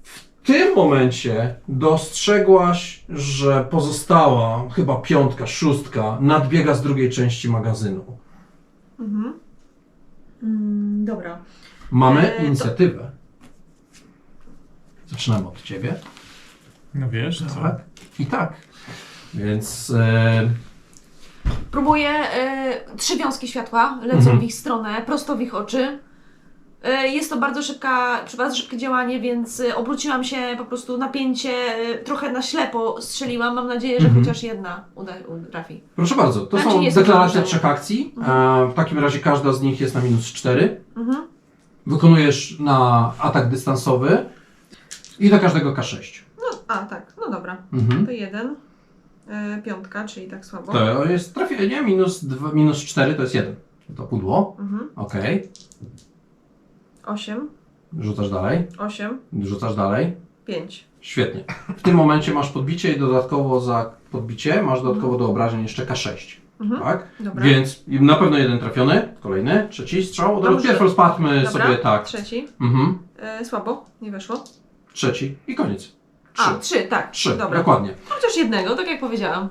W tym momencie dostrzegłaś, że pozostała chyba 5, 6 nadbiega z drugiej części magazynu. Dobra. Mamy inicjatywę. Zaczynamy od ciebie. No wiesz, co? Tak. I tak. Więc Próbuję, 3 wiązki światła lecą w ich stronę, prosto w ich oczy. Jest to bardzo szybkie działanie, więc obróciłam się po prostu napięcie, trochę na ślepo strzeliłam. Mam nadzieję, że chociaż jedna trafi. proszę bardzo, to Znaczy, są jest deklaracje to 3 akcji. W takim razie każda z nich jest na -4. Wykonujesz na atak dystansowy i do każdego K6. Tak, no dobra. To 1, 5, czyli tak słabo. To jest trafienie, -4 to jest 1. To pudło. Okej. 8, Rzucasz dalej. 8, Rzucasz dalej. 5. Świetnie. W tym momencie masz podbicie i dodatkowo za podbicie masz dodatkowo do obrażeń jeszcze K6. Tak? Dobra. Więc na pewno 1 trafiony, kolejny, 3 strzał. Od razu Dobrze. pierwszy sprawdźmy Dobra, sobie tak. 3. Mhm. Słabo, nie weszło. 3 i koniec. 3, tak. 3, Dobra. dokładnie. Chociaż jednego, tak jak powiedziałam.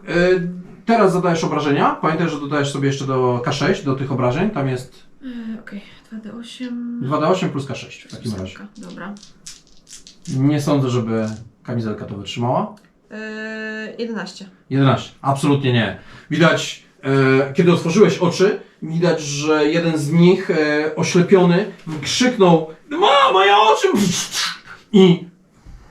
Teraz zadajesz obrażenia. Pamiętaj, że dodajesz sobie jeszcze do K6, do tych obrażeń. Tam jest Okej, 2d8. 2d8 plus K6 w takim razie. Dobra. Nie sądzę, żeby kamizelka to wytrzymała. 11. 11. Absolutnie nie. Widać, kiedy otworzyłeś oczy, widać, że jeden z nich, oślepiony, krzyknął: moje oczy! I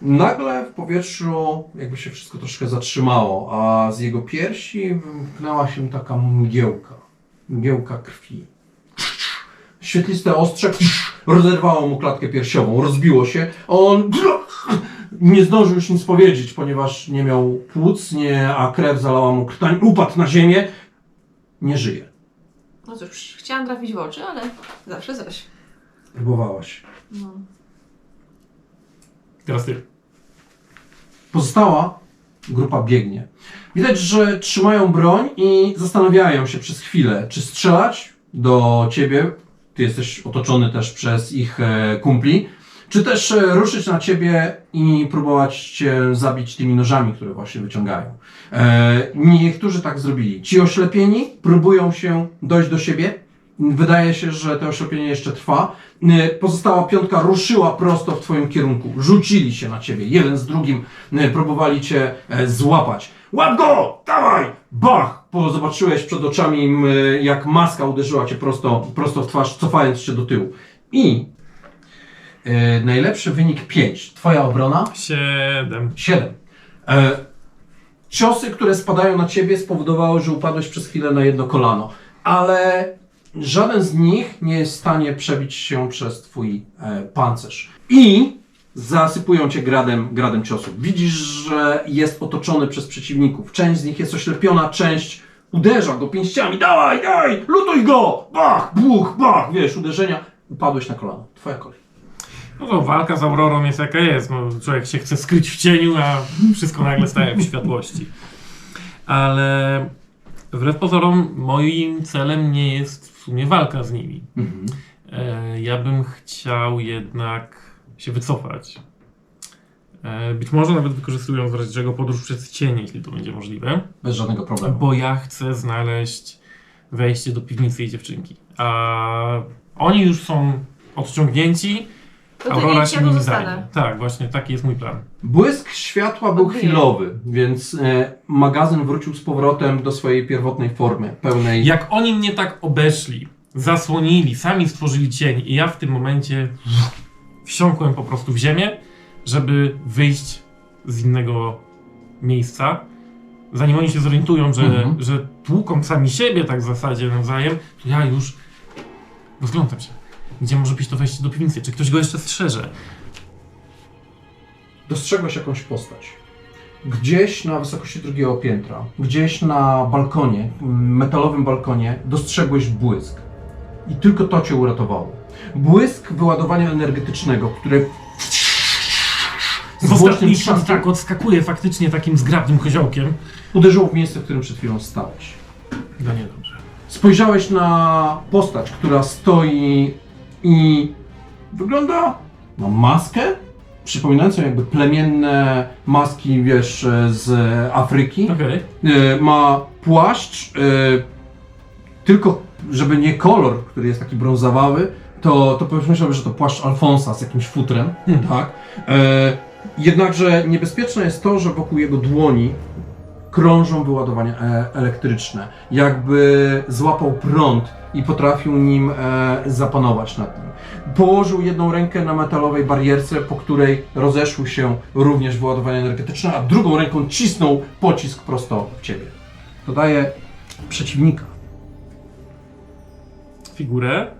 nagle w powietrzu jakby się wszystko troszkę zatrzymało, a z jego piersi wymknęła się taka mgiełka krwi. Świetliste ostrze rozerwało mu klatkę piersiową, rozbiło się, on nie zdążył już nic powiedzieć, ponieważ nie miał płuc, a krew zalała mu krtań, upadł na ziemię, nie żyje. No cóż, chciałam trafić w oczy, ale zawsze coś. Próbowałaś. No. Teraz ty. Pozostała grupa biegnie. Widać, że trzymają broń i zastanawiają się przez chwilę, czy strzelać do ciebie, ty jesteś otoczony też przez ich kumpli, czy też ruszyć na ciebie i próbować cię zabić tymi nożami, które właśnie wyciągają. Niektórzy tak zrobili. Ci oślepieni próbują się dojść do siebie. Wydaje się, że to oślepienie jeszcze trwa. Pozostała 5 ruszyła prosto w twoim kierunku. Rzucili się na ciebie. Jeden z drugim próbowali cię złapać. Łap go! Dawaj! Bach! Zobaczyłeś przed oczami, jak maska uderzyła cię prosto w twarz, cofając się do tyłu. I najlepszy wynik 5. Twoja obrona? 7. 7. Ciosy, które spadają na ciebie, spowodowały, że upadłeś przez chwilę na jedno kolano. Ale żaden z nich nie jest w stanie przebić się przez twój pancerz. I zasypują cię gradem ciosów. Widzisz, że jest otoczony przez przeciwników. Część z nich jest oślepiona, część uderza go pięściami. Dawaj, lutuj go! Bach, buch, bach! Wiesz, uderzenia. Upadłeś na kolano. Twoja kolej. No to walka z Aurorą jest jaka jest. No, człowiek się chce skryć w cieniu, a wszystko nagle staje w światłości. Ale wbrew pozorom moim celem nie jest w sumie walka z nimi. Ja bym chciał jednak się wycofać. Być może nawet wykorzystując w razie czego podróż przez cienie, jeśli to będzie możliwe. Bez żadnego problemu. Bo ja chcę znaleźć wejście do piwnicy i dziewczynki. A oni już są odciągnięci. To Aurora ty się nimi zajmie. Tak, właśnie taki jest mój plan. Błysk światła był Odbije. chwilowy, więc magazyn wrócił z powrotem do swojej pierwotnej formy, pełnej... Jak oni mnie tak obeszli, zasłonili, sami stworzyli cień i ja w tym momencie wsiąkłem po prostu w ziemię, żeby wyjść z innego miejsca. Zanim oni się zorientują, że tłuką sami siebie tak w zasadzie nawzajem, to ja już rozglądam się. Gdzie może być to wejście do piwnicy? Czy ktoś go jeszcze strzeże? Dostrzegłeś jakąś postać. Gdzieś na wysokości drugiego piętra, gdzieś na balkonie, metalowym balkonie, dostrzegłeś błysk. I tylko to cię uratowało. Błysk wyładowania energetycznego, które Z ostatniej szans tak odskakuje faktycznie takim zgrabnym koziołkiem. uderzyło w miejsce, w którym przed chwilą stałeś. No niedobrze. Spojrzałeś na postać, która stoi i wygląda na maskę, przypominającą jakby plemienne maski, wiesz, z Afryki. Okej. Ma płaszcz, tylko żeby nie kolor, który jest taki brązowawy, to pomyślałbym, że to płaszcz Alfonsa z jakimś futrem, tak? Jednakże niebezpieczne jest to, że wokół jego dłoni krążą wyładowania elektryczne. Jakby złapał prąd i potrafił nim zapanować nad nim. Położył jedną rękę na metalowej barierce, po której rozeszły się również wyładowania energetyczne, a drugą ręką cisnął pocisk prosto w ciebie. To daje przeciwnika. Figurę?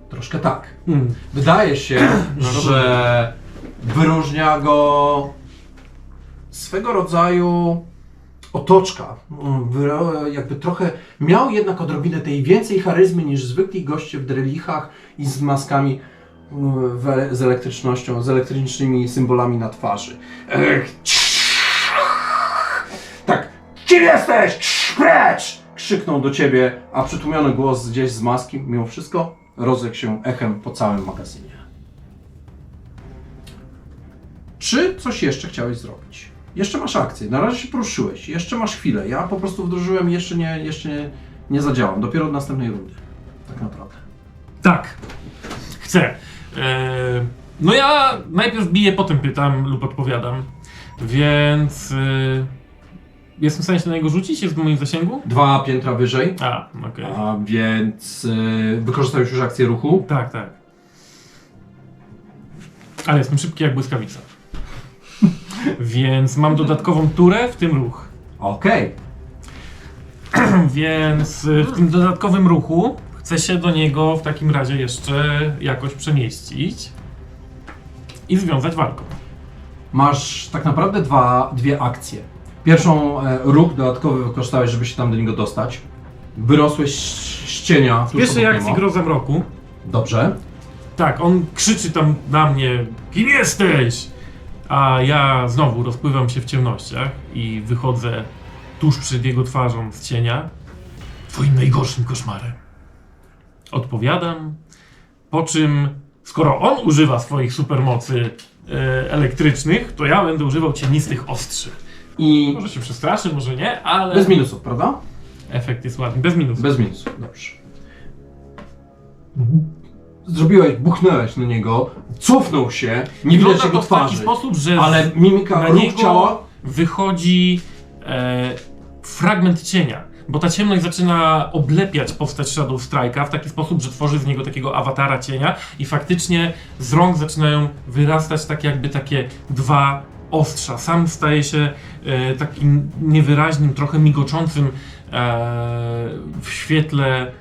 Troszkę tak. Wydaje się, że wyróżnia go swego rodzaju otoczka. Jakby trochę miał jednak odrobinę tej więcej charyzmy niż zwykli goście w drelichach i z maskami z elektrycznością, z elektrycznymi symbolami na twarzy. Tak, kim jesteś? Precz! Krzyknął do ciebie, a przytłumiony głos gdzieś z maski, mimo wszystko, rozległ się echem po całym magazynie. Czy coś jeszcze chciałeś zrobić? Jeszcze masz akcję, na razie się poruszyłeś, jeszcze masz chwilę. Ja po prostu wdrożyłem i jeszcze nie zadziałam, dopiero od następnej rundy. Tak naprawdę. Tak. Chcę. No ja najpierw biję, potem pytam lub odpowiadam. Więc jestem w stanie się na niego rzucić? Jest w moim zasięgu? 2 piętra wyżej, A, okej. a więc wykorzystałeś już akcję ruchu. Tak, tak. Ale jestem szybki jak błyskawica. Więc mam dodatkową turę, w tym ruch. Okej. Więc w tym dodatkowym ruchu chcę się do niego w takim razie jeszcze jakoś przemieścić i związać walką. Masz tak naprawdę dwie akcje. Pierwszą ruch dodatkowy wykorzystałeś, żeby się tam do niego dostać. Wyrosłeś z cienia. W pierwszej akcji Groza Mroku. Dobrze. Tak, on krzyczy tam na mnie: kim jesteś? A ja znowu rozpływam się w ciemnościach i wychodzę tuż przed jego twarzą z cienia. Twoim najgorszym koszmarem. Odpowiadam, po czym, skoro on używa swoich supermocy elektrycznych, to ja będę używał cienistych ostrzy. I Może się przestraszy, może nie, ale bez minusów, prawda? efekt jest ładny. Bez minusów. Bez minusów, dobrze. Buchnąłeś na niego, cofnął się, nie widać Wygląda jego to w taki twarzy, sposób, że ale mimika na ruch niego ciała. wychodzi fragment cienia, bo ta ciemność zaczyna oblepiać postać Shadow Strike'a w taki sposób, że tworzy z niego takiego awatara cienia i faktycznie z rąk zaczynają wyrastać tak jakby takie dwa ostrza. Sam staje się takim niewyraźnym, trochę migoczącym w świetle,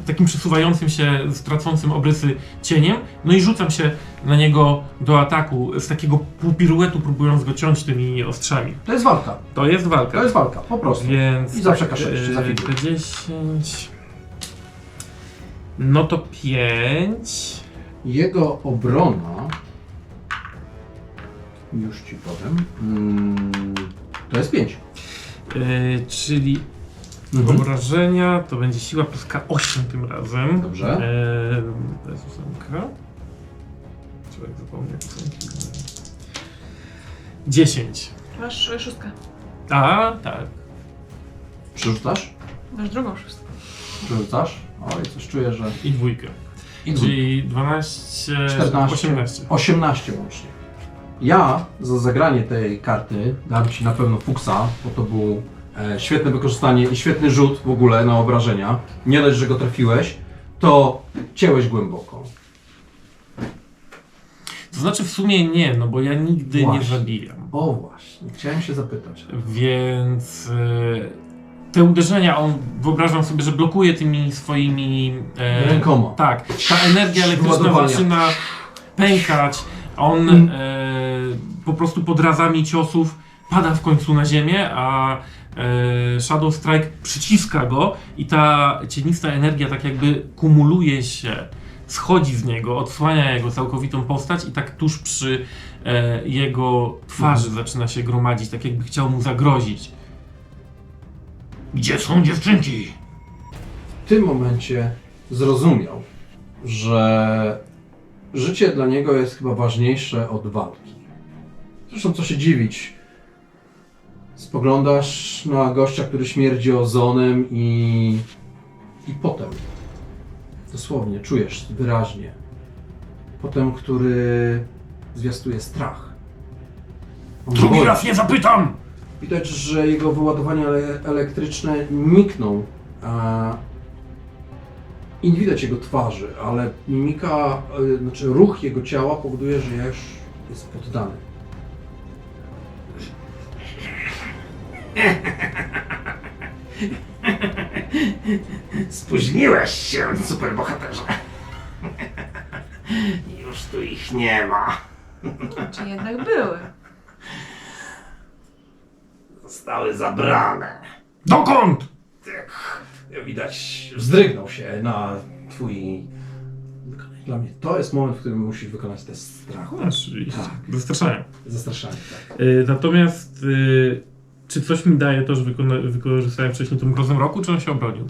takim przesuwającym się, tracącym obrysy cieniem, no i rzucam się na niego do ataku z takiego półpiruetu, próbując go ciąć tymi ostrzami. To jest walka. To jest walka. To jest walka, po prostu. Więc I zawsze K6 za figurę. T10. No to 5. Jego obrona, już ci powiem, to jest 5. Czyli obrażenia to będzie siła plus K8 tym razem. Dobrze. To jest 8. Człowiek zapomniał. 10. Masz 6. A, tak. Przerzucasz? Masz drugą 6. Przerzucasz? Oj, coś czuję, że... I 2. Czyli 12, 14, 18. 18 łącznie. Ja za zagranie tej karty dam ci na pewno fuksa, bo to był świetne wykorzystanie i świetny rzut w ogóle na obrażenia. Nie dość, że go trafiłeś, to cięłeś głęboko. To znaczy w sumie nie, no bo ja nigdy nie Właśnie. zabijam. O właśnie, chciałem się zapytać. Więc te uderzenia on, wyobrażam sobie, że blokuje tymi swoimi... Rękoma. Tak, ta energia elektryczna Ładowania. zaczyna pękać, on po prostu pod razami ciosów pada w końcu na ziemię, a Shadow Strike przyciska go i ta cienista energia tak jakby kumuluje się, schodzi z niego, odsłania jego całkowitą postać i tak tuż przy jego twarzy zaczyna się gromadzić, tak jakby chciał mu zagrozić. Gdzie są dziewczynki? W tym momencie zrozumiał, że życie dla niego jest chyba ważniejsze od walki. Zresztą co się dziwić. Spoglądasz na gościa, który śmierdzi ozonem i potem, dosłownie, czujesz wyraźnie, potem, który zwiastuje strach. On Drugi boi. raz nie zapytam! Widać, że jego wyładowania elektryczne nikną i nie widać jego twarzy, ale mimika, znaczy ruch jego ciała powoduje, że już jest poddany. Spóźniłeś się, superbohaterze. Już tu ich nie ma. Czy jednak były? Zostały zabrane. Dokąd? Widać, wzdrygnął się na twój... Dla mnie to jest moment, w którym musisz wykonać test strachu. Oczywiście. Tak. Zastraszają. Zastraszanie, tak. Natomiast czy coś mi daje to, że wykorzystałem wcześniej tą grozę roku, czy on się obronił?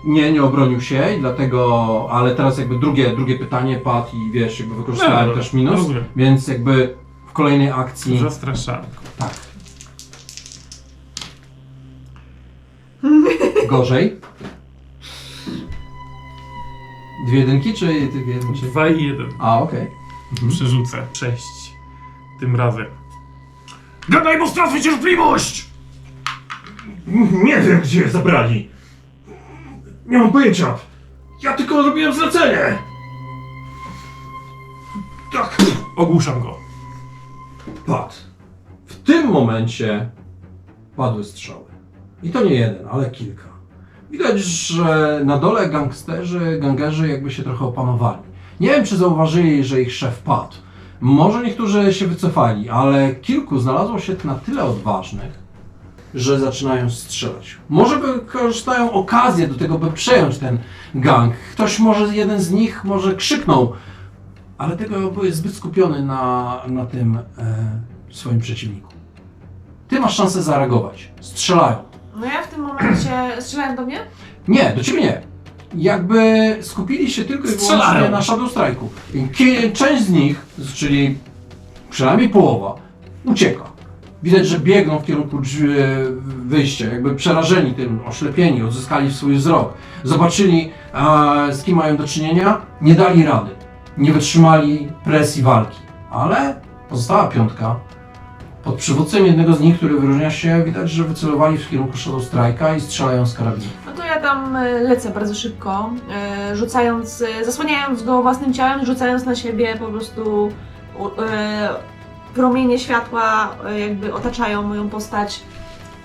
Nie obronił się i dlatego, ale teraz jakby drugie pytanie padł i wiesz, jakby wykorzystałem Dobra, też minus, rozumiem. więc jakby w kolejnej akcji... Zastraszanko. Tak. Gorzej. 2 jedynki, czy 2 jedynki? 2 i 1. A, okej. Przerzucę. 6. Tym razem. Gadaj, bo stracę cierpliwość! Nie wiem, gdzie je zabrali. Nie mam pojęcia. Ja tylko robiłem zlecenie. Tak. Ogłuszam go. Padł. W tym momencie padły strzały. I to nie jeden, ale kilka. Widać, że na dole gangerzy jakby się trochę opanowali. Nie wiem, czy zauważyli, że ich szef padł. Może niektórzy się wycofali, ale kilku znalazło się na tyle odważnych, że zaczynają strzelać. Może wykorzystają okazję do tego, by przejąć ten gang. Ktoś może, jeden z nich może krzyknął, ale tego jest zbyt skupiony na tym swoim przeciwniku. Ty masz szansę zareagować. Strzelają. No ja w tym momencie... Strzelają do mnie? Nie, do ciebie nie. Jakby skupili się tylko i wyłącznie Strzelają. na Shadow Strike'u. I część z nich, czyli przynajmniej połowa, ucieka. Widać, że biegną w kierunku wyjścia, jakby przerażeni tym, oślepieni, odzyskali swój wzrok. Zobaczyli, z kim mają do czynienia, nie dali rady. Nie wytrzymali presji walki. Ale pozostała piątka. Pod przywódcą jednego z nich, który wyróżnia się, widać, że wycelowali w kierunku Shadow Strike'a i strzelają z karabinu. No to ja tam lecę bardzo szybko, rzucając, zasłaniając go własnym ciałem, rzucając na siebie po prostu promienie światła, jakby otaczają moją postać,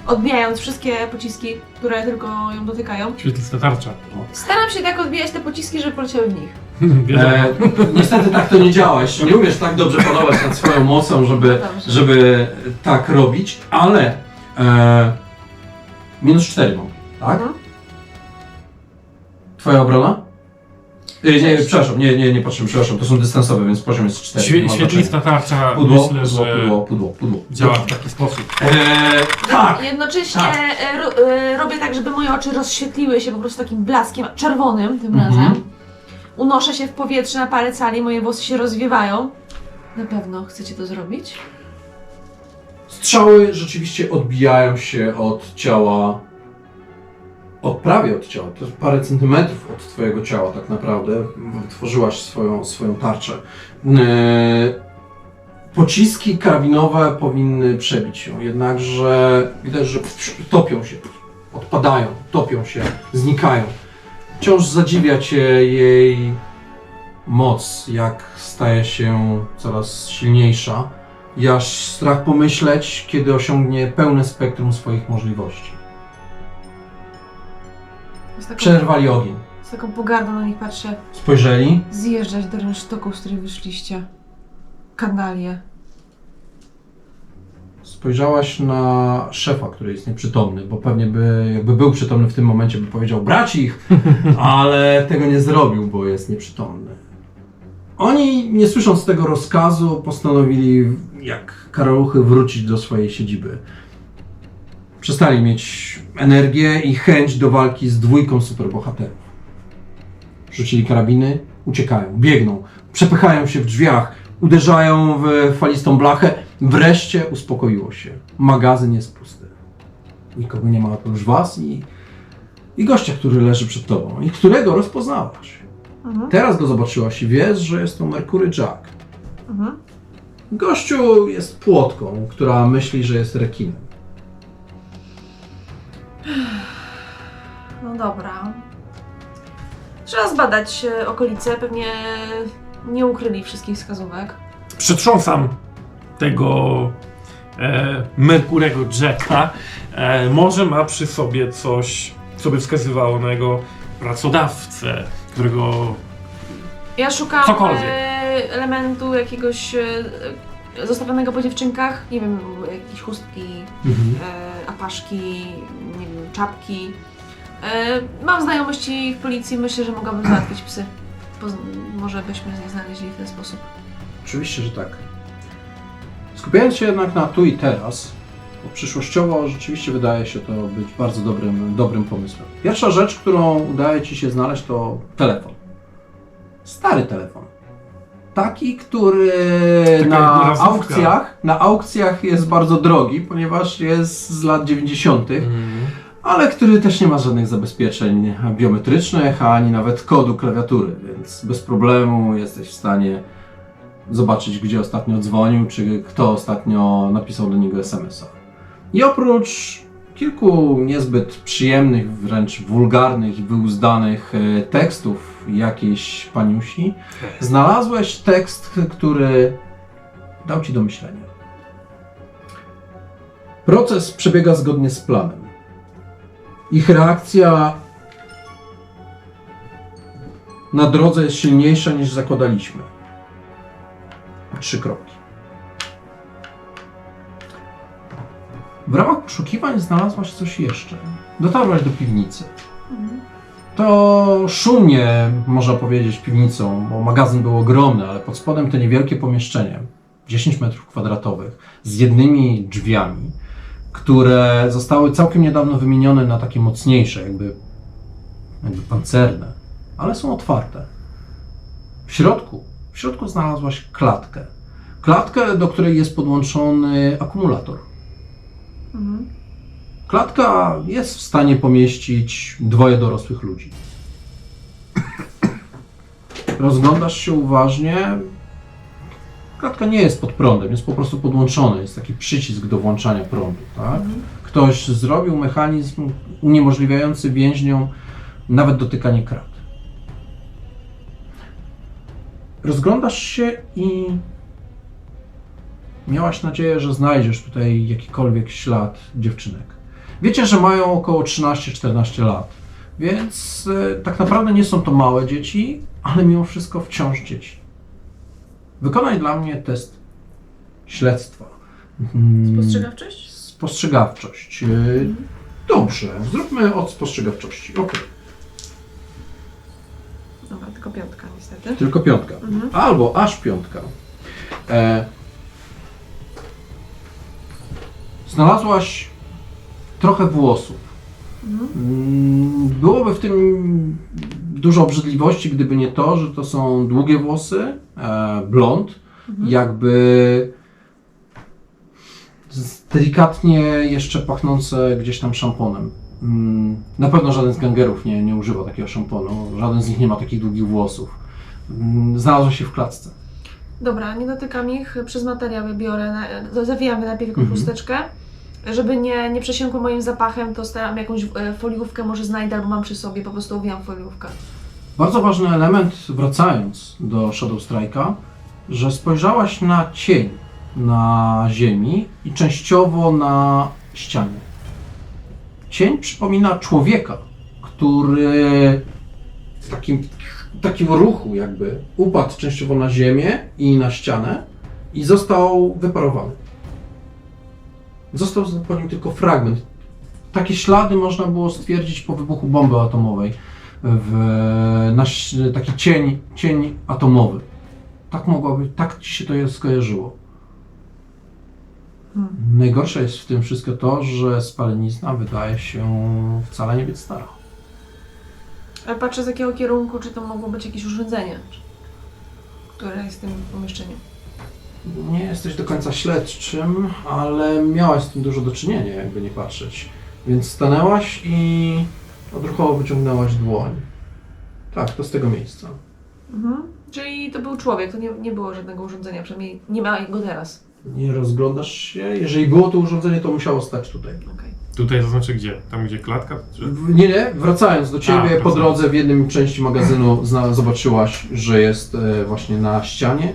odbijając wszystkie pociski, które tylko ją dotykają. Świetlista tarcza. Staram się tak odbijać te pociski, żeby poleciały w nich. Niestety tak to nie działa. Jeszcze nie umiesz tak dobrze panować nad swoją mocą, Dobrze. żeby tak robić, ale -4 mam, tak? Mhm. Twoja obrona? Nie, Cześć. przepraszam, nie patrzymy, przepraszam, to są dystansowe, więc poziom jest 4. Świetlista tarcza, Pudło, myślę, że pudło. działa w taki sposób. Tak! Jednocześnie Tak. robię tak, żeby moje oczy rozświetliły się po prostu takim blaskiem czerwonym tym Mhm. razem. Unoszę się w powietrze na parę cali, moje włosy się rozwiewają. Na pewno chcecie to zrobić? Strzały rzeczywiście odbijają się od ciała, prawie od ciała, to jest parę centymetrów od twojego ciała tak naprawdę. Wytworzyłaś swoją tarczę. Pociski karabinowe powinny przebić ją, jednakże widać, że topią się, odpadają, topią się, znikają. Wciąż zadziwia cię jej moc, jak staje się coraz silniejsza. I aż strach pomyśleć, kiedy osiągnie pełne spektrum swoich możliwości. Przerwali ogień. Z taką pogardą na nich patrzę. Spojrzeli. Zjeżdżać do rynsztoku, z której wyszliście. Kanalie. Spojrzałaś na szefa, który jest nieprzytomny, bo pewnie jakby był przytomny w tym momencie, by powiedział brać ich, ale tego nie zrobił, bo jest nieprzytomny. Oni, nie słysząc tego rozkazu, postanowili jak karaluchy wrócić do swojej siedziby. Przestali mieć energię i chęć do walki z dwójką superbohaterów. Rzucili karabiny, uciekają, biegną, przepychają się w drzwiach, uderzają w falistą blachę. Wreszcie uspokoiło się. Magazyn jest pusty. Nikogo nie ma oprócz was i gościa, który leży przed tobą i którego rozpoznałaś. Teraz go zobaczyłaś i wiesz, że jest to Mercury Jack. Gościu jest płotką, która myśli, że jest rekinem. No dobra. Trzeba zbadać okolice, pewnie nie ukryli wszystkich wskazówek. Przetrząsam tego Merkurego Jacka. Może ma przy sobie coś, co by wskazywało na jego pracodawcę, którego... Ja szukam Cokolwiek. elementu jakiegoś zostawionego po dziewczynkach, nie wiem, jakieś chustki, apaszki, nie wiem, czapki. Mam znajomości w policji, myślę, że mogłabym załatwić psy. Może byśmy z nich znaleźli w ten sposób. Oczywiście, że tak. Skupiając się jednak na tu i teraz, bo przyszłościowo rzeczywiście wydaje się to być bardzo dobrym pomysłem. Pierwsza rzecz, którą udaje ci się znaleźć, to telefon. Stary telefon. Taki, który na aukcjach jest bardzo drogi, ponieważ jest z lat 90., ale który też nie ma żadnych zabezpieczeń biometrycznych, ani nawet kodu klawiatury, więc bez problemu jesteś w stanie zobaczyć, gdzie ostatnio dzwonił, czy kto ostatnio napisał do niego SMS-a. I oprócz kilku niezbyt przyjemnych, wręcz wulgarnych i wyuzdanych tekstów jakiejś paniusi, znalazłeś tekst, który dał ci do myślenia. Proces przebiega zgodnie z planem. Ich reakcja na drodze jest silniejsza niż zakładaliśmy. 3 kropki. W ramach poszukiwań znalazłaś coś jeszcze. Dotarłaś do piwnicy. To szumnie, można powiedzieć, piwnicą, bo magazyn był ogromny, ale pod spodem to niewielkie pomieszczenie, 10 metrów kwadratowych, z jednymi drzwiami, które zostały całkiem niedawno wymienione na takie mocniejsze, jakby pancerne, ale są otwarte. W środku znalazłaś klatkę. Klatkę, do której jest podłączony akumulator. Klatka jest w stanie pomieścić 2 dorosłych ludzi. Rozglądasz się uważnie. Klatka nie jest pod prądem, jest po prostu podłączona. Jest taki przycisk do włączania prądu. Tak? Ktoś zrobił mechanizm uniemożliwiający więźniom nawet dotykanie krat. Rozglądasz się i miałaś nadzieję, że znajdziesz tutaj jakikolwiek ślad dziewczynek. Wiecie, że mają około 13-14 lat, więc tak naprawdę nie są to małe dzieci, ale mimo wszystko wciąż dzieci. Wykonaj dla mnie test śledztwa. Spostrzegawczość? Spostrzegawczość. Dobrze, zróbmy od spostrzegawczości. Ok. Dobra, tylko 5 niestety. Tylko 5. Albo aż 5. Znalazłaś trochę włosów. Byłoby w tym dużo obrzydliwości, gdyby nie to, że to są długie włosy, blond, jakby delikatnie jeszcze pachnące gdzieś tam szamponem. Na pewno żaden z gangerów nie używa takiego szamponu, żaden z nich nie ma takich długich włosów. Znalazła się w klatce. Dobra, nie dotykam ich, przez materiały biorę, zawijam najpierw jakąś chusteczkę. Żeby nie przesiąkło moim zapachem, to staram jakąś foliówkę, może znajdę albo mam przy sobie, po prostu owijam foliówkę. Bardzo ważny element, wracając do Shadow Strike'a, że spojrzałaś na cień na ziemi i częściowo na ścianie. Cień przypomina człowieka, który w takim ruchu jakby upadł częściowo na ziemię i na ścianę i został wyparowany. Został po nim tylko fragment. Takie ślady można było stwierdzić po wybuchu bomby atomowej. Taki cień atomowy. Tak mogłoby, tak ci się to skojarzyło. Najgorsze jest w tym wszystko to, że spalenizna wydaje się wcale nie być stara. Ale patrzę z jakiego kierunku, czy to mogło być jakieś urządzenie, które jest w tym pomieszczeniu. Nie jesteś do końca śledczym, ale miałaś z tym dużo do czynienia, jakby nie patrzeć. Więc stanęłaś i odruchowo wyciągnęłaś dłoń. Tak, to z tego miejsca. Czyli to był człowiek, to nie było żadnego urządzenia, przynajmniej nie ma go teraz. Nie rozglądasz się? Jeżeli było to urządzenie, to musiało stać tutaj. Okay. Tutaj to znaczy gdzie? Tam gdzie klatka? Czy... Nie, wracając do ciebie, po drodze w jednym części magazynu zobaczyłaś, że jest właśnie na ścianie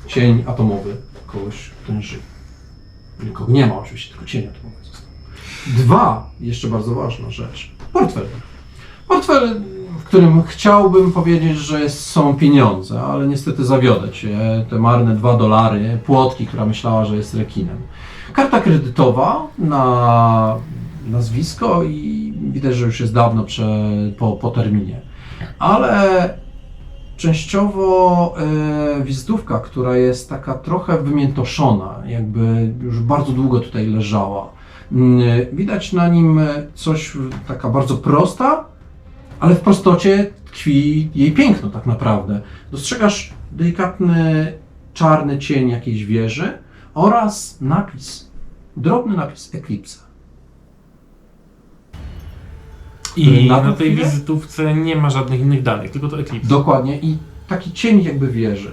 cień atomowy kogoś, kto nie żyje. Nikogo nie ma oczywiście, tylko cień atomowy został. 2, jeszcze bardzo ważna rzecz. Portfel. Portfel, w którym chciałbym powiedzieć, że są pieniądze, ale niestety zawiodę cię. Te marne $2, płotki, która myślała, że jest rekinem. Karta kredytowa na nazwisko i widać, że już jest dawno po terminie. Ale częściowo wizytówka, która jest taka trochę wymiętoszona, jakby już bardzo długo tutaj leżała. Widać na nim coś taka bardzo prosta, ale w prostocie tkwi jej piękno tak naprawdę. Dostrzegasz delikatny czarny cień jakiejś wieży oraz napis, drobny napis Eclipse. I Na na tą tej chwilę? wizytówce nie ma żadnych innych danych, tylko to Eclipse. Dokładnie i taki cień jakby wieży.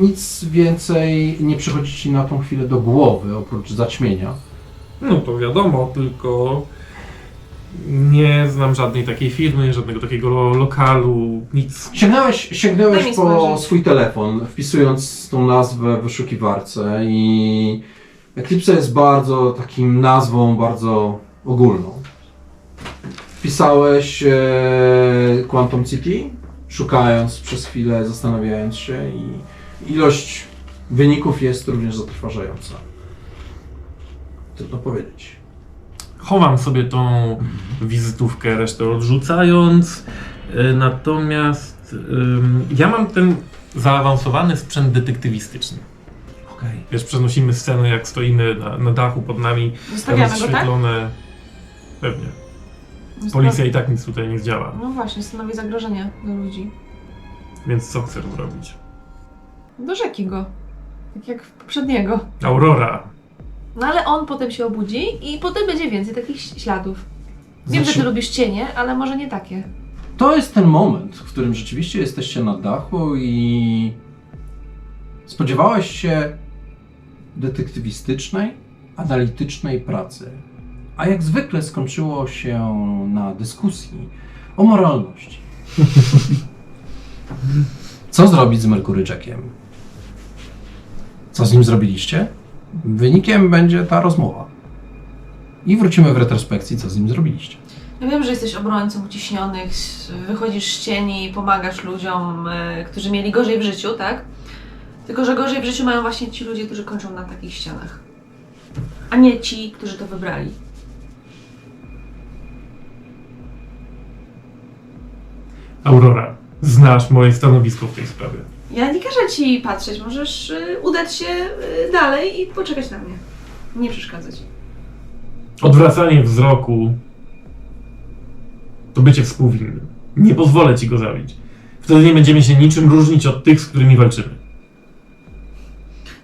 Nic więcej nie przychodzi ci na tą chwilę do głowy oprócz zaćmienia. No to wiadomo, tylko nie znam żadnej takiej firmy, żadnego takiego lokalu, nic. Sięgnąłeś Daj mi po spojrzeć. swój telefon, wpisując tą nazwę w wyszukiwarce i Eclipse jest bardzo takim nazwą, bardzo ogólną. Wpisałeś Quantum City, szukając przez chwilę, zastanawiając się i ilość wyników jest również zatrważająca. Trudno powiedzieć. Chowam sobie tą wizytówkę, resztę odrzucając, natomiast ja mam ten zaawansowany sprzęt detektywistyczny. Okej. Wiesz, przenosimy scenę, jak stoimy na dachu pod nami, Zostawiamy go, tak? rozświetlone. Pewnie. Policja i tak nic tutaj nie zdziała, No właśnie, stanowi zagrożenie dla ludzi. więc co chcesz zrobić? Do rzeki go. Tak jak poprzedniego. Aurora. No ale on potem się obudzi i potem będzie więcej takich śladów. Wiem, że ty lubisz cienie, ale może nie takie. To jest ten moment, w którym rzeczywiście jesteście na dachu i spodziewałeś się detektywistycznej, analitycznej pracy. A jak zwykle skończyło się na dyskusji o moralności. Co zrobić z Mercury Jackiem? Co z nim zrobiliście? Wynikiem będzie ta rozmowa. I wrócimy w retrospekcji, co z nim zrobiliście. Ja wiem, że jesteś obrońcą uciśnionych, wychodzisz z cieni i pomagasz ludziom, którzy mieli gorzej w życiu, tak? Tylko że gorzej w życiu mają właśnie ci ludzie, którzy kończą na takich ścianach. A nie ci, którzy to wybrali. Aurora, znasz moje stanowisko w tej sprawie. Ja nie każę ci patrzeć, możesz udać się dalej i poczekać na mnie. Nie przeszkadzać. Odwracanie wzroku to bycie współwinnym. Nie pozwolę ci go zabić. Wtedy nie będziemy się niczym różnić od tych, z którymi walczymy.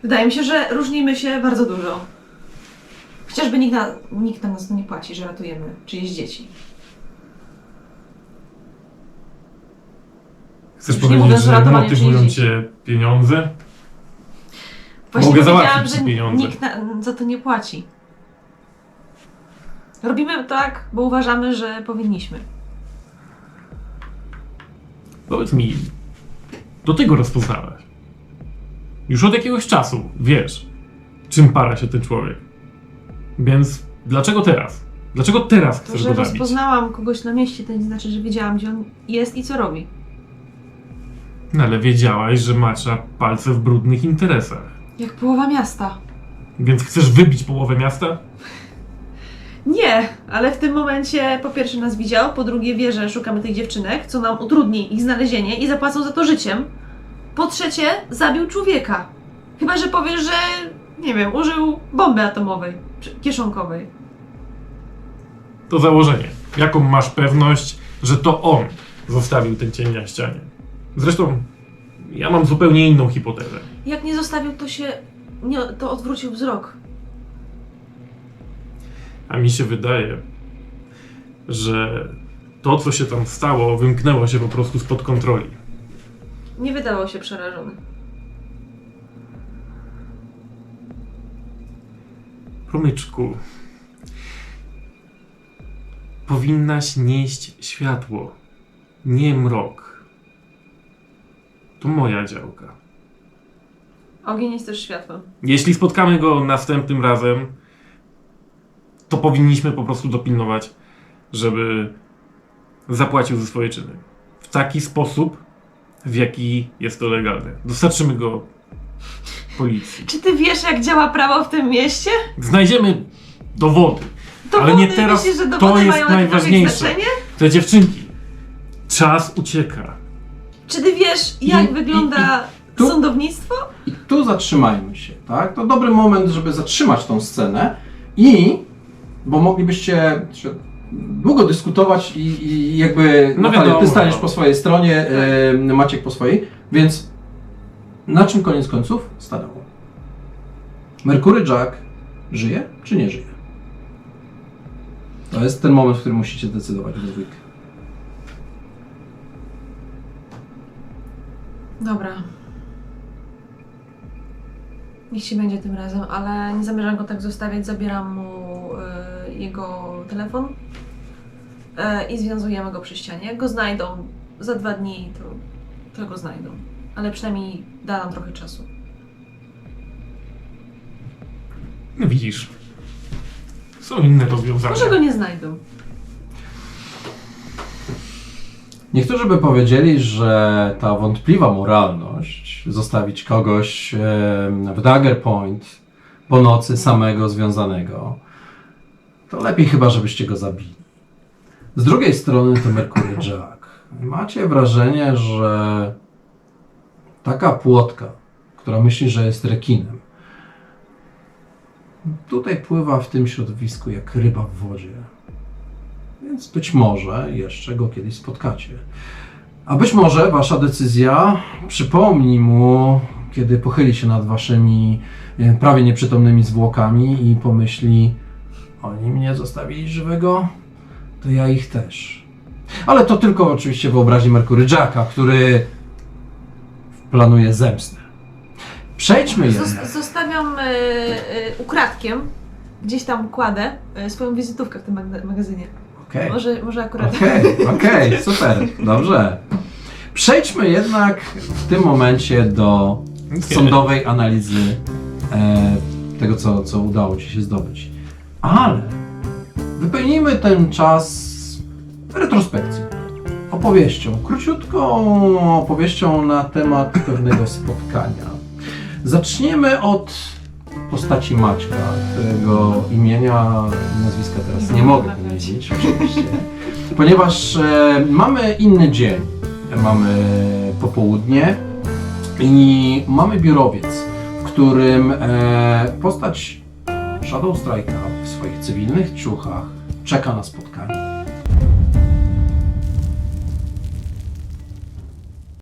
Wydaje mi się, że różnimy się bardzo dużo. Chociażby nikt na nas nie płaci, że ratujemy czyjeś dzieci. Chcesz Już nie powiedzieć, mówiąc o że ratowaniu motywują czyjejś cię pieniądze? Właśnie Mogę powiedziałam, załatwić że ci pieniądze. nikt za to nie płaci. Robimy tak, bo uważamy, że powinniśmy. Powiedz mi, do tego rozpoznałaś. Już od jakiegoś czasu wiesz, czym para się ten człowiek. Więc dlaczego teraz? Dlaczego teraz To, chcesz że go zabić? rozpoznałam kogoś na mieście, to nie znaczy, że wiedziałam, gdzie on jest i co robi. No ale wiedziałaś, że macza palce w brudnych interesach. Jak połowa miasta. Więc chcesz wybić połowę miasta? Nie, ale w tym momencie po pierwsze nas widział, po drugie wie, że szukamy tych dziewczynek, co nam utrudni ich znalezienie i zapłacą za to życiem. Po trzecie, zabił człowieka. Chyba że powiesz, że, nie wiem, użył bomby atomowej, czy kieszonkowej. To założenie. Jaką masz pewność, że to on zostawił ten cień na ścianie? Zresztą, ja mam zupełnie inną hipotezę. Jak nie zostawił, to odwrócił wzrok. A mi się wydaje, że to, co się tam stało, wymknęło się po prostu spod kontroli. Nie wydawał się przerażony. Promyczku, powinnaś nieść światło, nie mrok. To moja działka. Ogień jest też światłem. Jeśli spotkamy go następnym razem, to powinniśmy po prostu dopilnować, żeby zapłacił za swoje czyny. W taki sposób, w jaki jest to legalne. Dostarczymy go policji. Czy ty wiesz, jak działa prawo w tym mieście? Znajdziemy dowody. Dowody, Ale nie teraz, myślisz, że to dowody jest mają jakiekolwiek najważniejsze. znaczenie? Te dziewczynki. Czas ucieka. Czy ty wiesz, jak wygląda tu- sądownictwo? I tu zatrzymajmy się, tak? To dobry moment, żeby zatrzymać tą scenę bo moglibyście długo dyskutować i jakby No Natalia, wiadomo, ty staniesz no. po swojej stronie, Maciek po swojej, więc na czym koniec końców stanęło? Mercury Jack żyje czy nie żyje? To jest ten moment, w którym musicie decydować we dwójkę. Dobra. Niech ci będzie tym razem, ale nie zamierzam go tak zostawiać. Zabieram mu jego telefon i związujemy go przy ścianie. Jak go znajdą za 2 dni, to go znajdą. Ale przynajmniej da nam trochę czasu. No widzisz. Są inne rozwiązania. Może go nie znajdą. Niektórzy by powiedzieli, że ta wątpliwa moralność, zostawić kogoś w Dagger Point po nocy samego związanego, to lepiej chyba, żebyście go zabili. Z drugiej strony to Mercury Jack. Macie wrażenie, że taka płotka, która myśli, że jest rekinem, tutaj pływa w tym środowisku jak ryba w wodzie. Więc być może jeszcze go kiedyś spotkacie. A być może wasza decyzja przypomni mu, kiedy pochyli się nad waszymi prawie nieprzytomnymi zwłokami i pomyśli: oni mnie zostawili żywego, to ja ich też. Ale to tylko oczywiście wyobraźni Mercury Jacka, który planuje zemstę. Przejdźmy jednak. Zostawiam ukradkiem, gdzieś tam kładę swoją wizytówkę w tym magazynie. Okej. Może akurat... Okej, super, dobrze. Przejdźmy jednak w tym momencie do sądowej analizy tego, co udało ci się zdobyć. Ale wypełnijmy ten czas retrospekcją, opowieścią, króciutką opowieścią na temat pewnego spotkania. Zaczniemy od postaci Maćka, którego imienia i nazwiska teraz nie mogę powiedzieć, oczywiście, ponieważ mamy inny dzień. mamy popołudnie i mamy biurowiec, w którym postać Shadow Strike'a w swoich cywilnych ciuchach czeka na spotkanie.